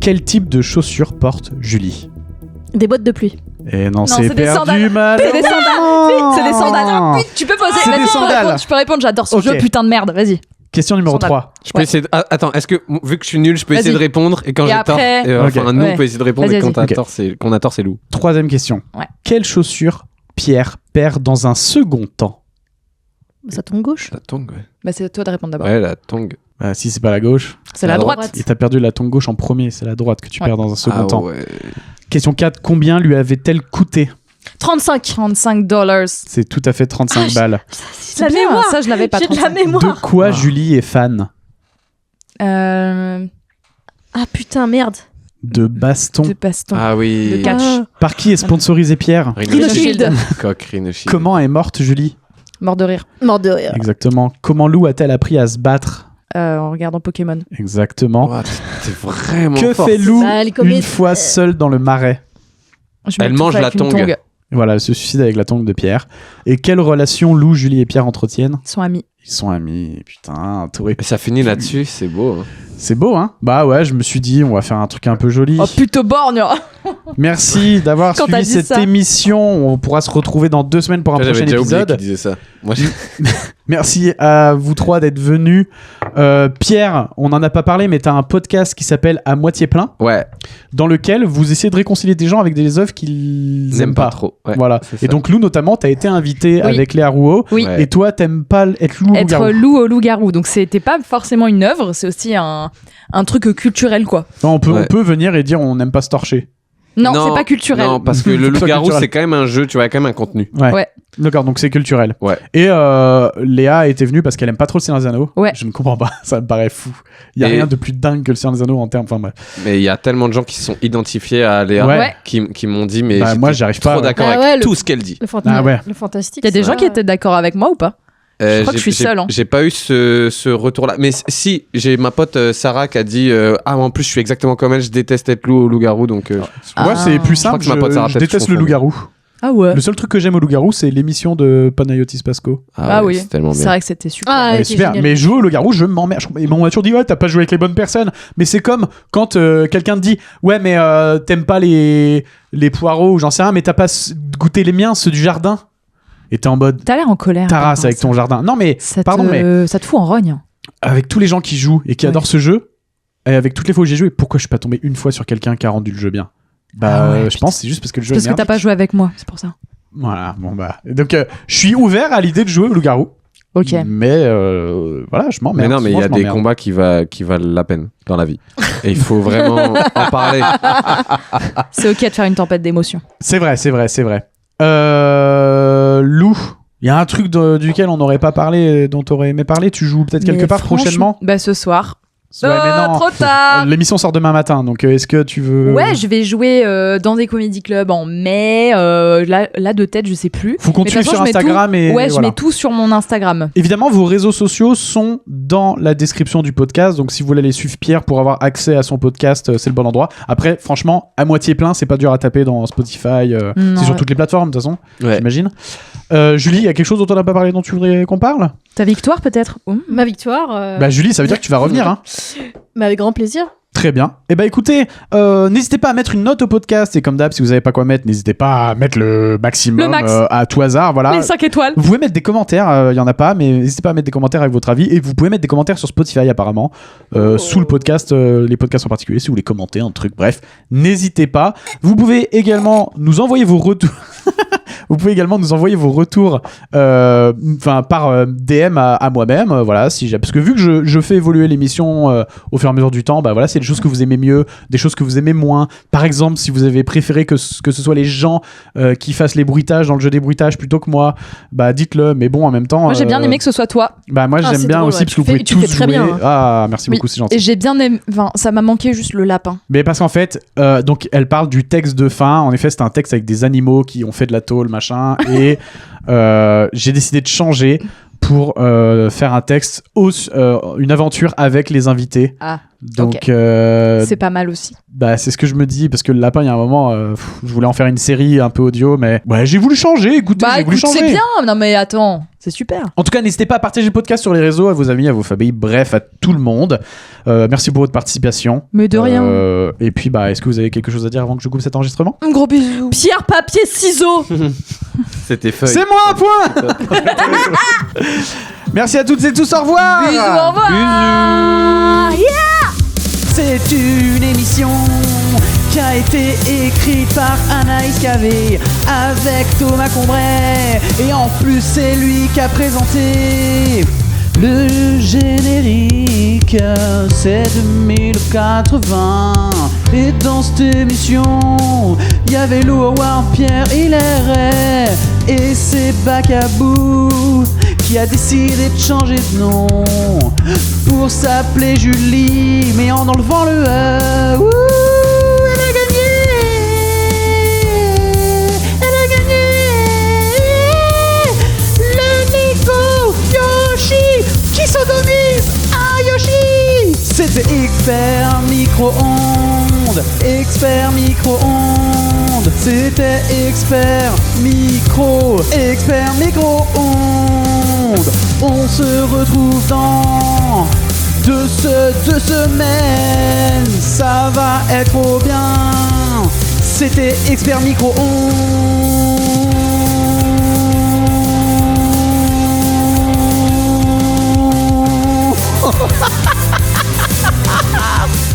Quel type de chaussures porte Julie ? Des bottes de pluie. Et non, c'est c'est des perdu, sandales. malheureusement. C'est des sandales. C'est des sandales. Tu peux poser. C'est Vas-y, des tu peux sandales. répondre, tu peux répondre. J'adore ce Ok. jeu, putain de merde. Vas-y. Question numéro Sandales. 3. Je peux essayer de... Attends, est-ce que, vu que je suis nul, je peux essayer Vas-y. de répondre et quand Et j'ai après- tort, Ok. nous, Ouais. on peut essayer de répondre Vas-y, et quand vas-y. qu'on a tort, c'est Lou. Troisième question. Ouais. Quelle chaussure Pierre perd dans un second temps ? Ça tombe gauche. La tongue, ouais. Bah, c'est à toi de répondre d'abord. Ouais, la tongue. Bah, si c'est pas la gauche. C'est la La droite. Et t'as perdu la tongue gauche en premier, c'est la droite que tu Ouais. perds dans un second temps. ouais. Question 4. Combien lui avait-elle coûté ? 35. $35. C'est tout à fait 35 balles. C'est La bien, mémoire. ça je l'avais pas. J'ai de la 35. mémoire. De quoi Julie est fan ? Euh, Ah putain, merde. De baston. de baston. Ah oui. De catch. Ah. Par qui est sponsorisé Pierre ? Rhino Shield. Coq, Rhino Shield. Comment est morte Julie ? Mort de rire. Mort de rire. Exactement. Comment Lou a-t-elle appris à se battre ? En regardant Pokémon. Exactement. Ouah, t'es vraiment Que fort. fait Lou Bah, elle commet- une fois seule dans le marais ? Je me Elle touffe mange avec la une tongue. Voilà, elle se suicide avec la tongue de Pierre. Et quelle relation Lou, Julie et Pierre entretiennent ? Ils sont amis. Ils sont amis. Putain, t'aurais- Et ça finit là-dessus, c'est beau. Hein. c'est beau, hein ? Bah ouais, je me suis dit, on va faire un truc un peu joli. Oh putain borgne. Merci d'avoir Quand t'as suivi dit cette ça. émission. On pourra se retrouver dans 2 semaines pour un J'avais prochain déjà oublié épisode. qu'il disait ça. Moi, Merci à vous 3 d'être venus. Pierre, on n'en a pas parlé, mais t'as un podcast qui s'appelle À moitié plein, ouais, dans lequel vous essayez de réconcilier des gens avec des œuvres qu'ils j'aime n'aiment pas pas. trop. Ouais, Voilà. c'est ça. Et donc Lou, notamment, t'as été invité Oui. avec Léa Rouault. Oui. Ouais. Et toi, t'aimes pas être loup ou Être loup-garou. loup au loup-garou. Donc c'était pas forcément une œuvre, c'est aussi un truc culturel quoi. Non, on Ouais. peut venir et dire on n'aime pas se torcher. Non, c'est pas culturel. Non, parce que Faut le que ça soit loup-garou, culturel. c'est quand même un jeu, tu vois, il y a quand même un contenu. Ouais. D'accord, donc c'est culturel. Ouais. Et Léa était venue parce qu'elle aime pas trop le Seigneur des Anneaux. Ouais. Je ne comprends pas, ça me paraît fou. Il y a Et- rien de plus dingue que le Seigneur des Anneaux en termes. Enfin bref. Mais il y a tellement de gens qui se sont identifiés à Léa Ouais. qui m'ont dit, mais Bah, j'étais moi, j'arrive pas, trop ouais. d'accord Ah avec ouais, tout ce qu'elle dit. Ah ouais. Le fantastique. Il y a des ça. gens qui étaient d'accord avec moi ou pas Je crois que je suis seule, hein. J'ai pas eu ce retour-là. Mais si, j'ai ma pote Sarah qui a dit ah, en plus, je suis exactement comme elle, je déteste être loup-garou. Donc, Moi, c'est plus Je crois simple. que ma pote Sarah Je peut-être déteste se le confond. loup-garou. Ah ouais. Le seul truc que j'aime au loup-garou, c'est l'émission de Panayotis Pasco. Ah ouais, oui. c'est tellement C'est bien. vrai que c'était super. Ah, Elle est c'est super. génial. Mais jouer au loup-garou, je m'emmerde. Et on m'a toujours dit, ouais, t'as pas joué avec les bonnes personnes. Mais c'est comme quand quelqu'un te dit, ouais, mais t'aimes pas les poireaux ou j'en sais rien, mais t'as pas goûté les miens, ceux du jardin. et t'es en mode T'as l'air en colère. Taras par avec rapport ton jardin. Non mais ça. pardon, mais Ça te fout en rogne. avec tous les gens qui jouent et qui Ouais. adorent ce jeu, et avec toutes les fois où j'ai joué, pourquoi je suis pas tombé une fois sur quelqu'un qui a rendu le jeu bien? Bah, Ah ouais, je putain. pense que c'est juste parce que le jeu Parce est que t'as pas merdique. joué avec moi, c'est pour ça. Voilà, bon bah. Donc, je suis ouvert à l'idée de jouer au loup-garou. Ok. Mais voilà, je m'emmerde. Mais non, mais il y souvent, a je des m'emmerde. combats qui valent la peine dans la vie. Et il faut vraiment en parler. C'est ok de faire une tempête d'émotions. C'est vrai. Lou, il y a un truc duquel on n'aurait pas parlé, dont tu aurais aimé parler. Tu joues peut-être quelque Mais part franchement, prochainement. Bah ce soir. Ouais, mais non. Trop tard. L'émission sort demain matin, donc est-ce que tu veux... Ouais, je vais jouer dans des comédie clubs en mai. Là de tête, je sais plus. Faut qu'on te Mais de suive toute sur façon, je mets Instagram tout- et Ouais, je voilà. mets tout sur mon Instagram. Évidemment, vos réseaux sociaux sont dans la description du podcast, donc si vous voulez aller suivre Pierre pour avoir accès à son podcast, c'est le bon endroit. Après, franchement, à moitié plein, c'est pas dur à taper dans Spotify, Non, c'est sur ouais. toutes les plateformes de toute façon, Ouais. j'imagine. Julie, il y a quelque chose dont on n'a pas parlé dont tu voudrais qu'on parle? Ta victoire peut-être. Ma victoire. Bah Julie, ça veut dire que tu vas revenir, hein. Mais avec grand plaisir. Très bien. Eh ben écoutez, n'hésitez pas à mettre une note au podcast, et comme d'hab, si vous savez pas quoi mettre, n'hésitez pas à mettre le maximum Le max. à tout hasard, voilà. Les 5 étoiles. Vous pouvez mettre des commentaires, il y en a pas, mais n'hésitez pas à mettre des commentaires avec votre avis, et vous pouvez mettre des commentaires sur Spotify apparemment, sous le podcast, les podcasts en particulier, si vous voulez commenter un truc, bref, n'hésitez pas. Vous pouvez également nous envoyer vos retours. Vous pouvez également nous envoyer vos retours par DM à moi-même, voilà, parce que vu que je fais évoluer l'émission au fur et à mesure du temps, bah voilà, c'est des choses que vous aimez mieux, des choses que vous aimez moins. Par exemple, si vous avez préféré que ce soit les gens qui fassent les bruitages dans le jeu des bruitages plutôt que moi, bah dites-le. Mais bon, en même temps, Moi j'ai bien aimé que ce soit toi. bah moi Ah, j'aime c'est bien drôle, aussi ouais. parce que vous Tu pouvez fais- tu tous fais très jouer. bien, hein. Ah, merci Oui. beaucoup, c'est gentil. Et j'ai bien aimé. Enfin, ça m'a manqué juste le lapin. Mais parce qu'en fait, donc elle parle du texte de fin. En effet, c'est un texte avec des animaux qui ont fait de la tôle, machin. Et j'ai décidé de changer pour faire un texte, une aventure avec les invités. Ah, Donc, ok. C'est pas mal aussi. bah, c'est ce que je me dis, parce que le lapin, il y a un moment, je voulais en faire une série un peu audio, mais ouais, j'ai voulu changer. Écoutez, Bah j'ai voulu écoute, changer. c'est bien. Non mais attends, c'est super. En tout cas, n'hésitez pas à partager le podcast sur les réseaux, à vos amis, à vos familles, bref, à tout le monde. Merci pour votre participation. Mais de rien. Et puis, bah, est-ce que vous avez quelque chose à dire avant que je coupe cet enregistrement? Un gros bisou. Pierre, papier, ciseaux. C'était feuille. C'est moi, un point. Merci à toutes et tous, au revoir. Bisous, au revoir. C'est une émission qui a été écrite par Anaïs Cavé avec Thomas Combray. Et en plus, c'est lui qui a présenté le générique. C'est 2080. Et dans cette émission, il y avait Lou, Howard, Pierre, Hilaire et c'est Bacabou qui a décidé de changer de nom pour s'appeler Julie, mais en enlevant le E. Ouh, elle a gagné. Elle a gagné. Le Lego Yoshi qui sodomise à Yoshi. C'était Expert Micro-ondes. Expert Micro-ondes. C'était Expert Micro. Expert Micro-ondes. On se retrouve dans 2 semaines. Ça va être trop bien. C'était Expert Micro-ondes.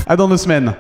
À dans 2 semaines.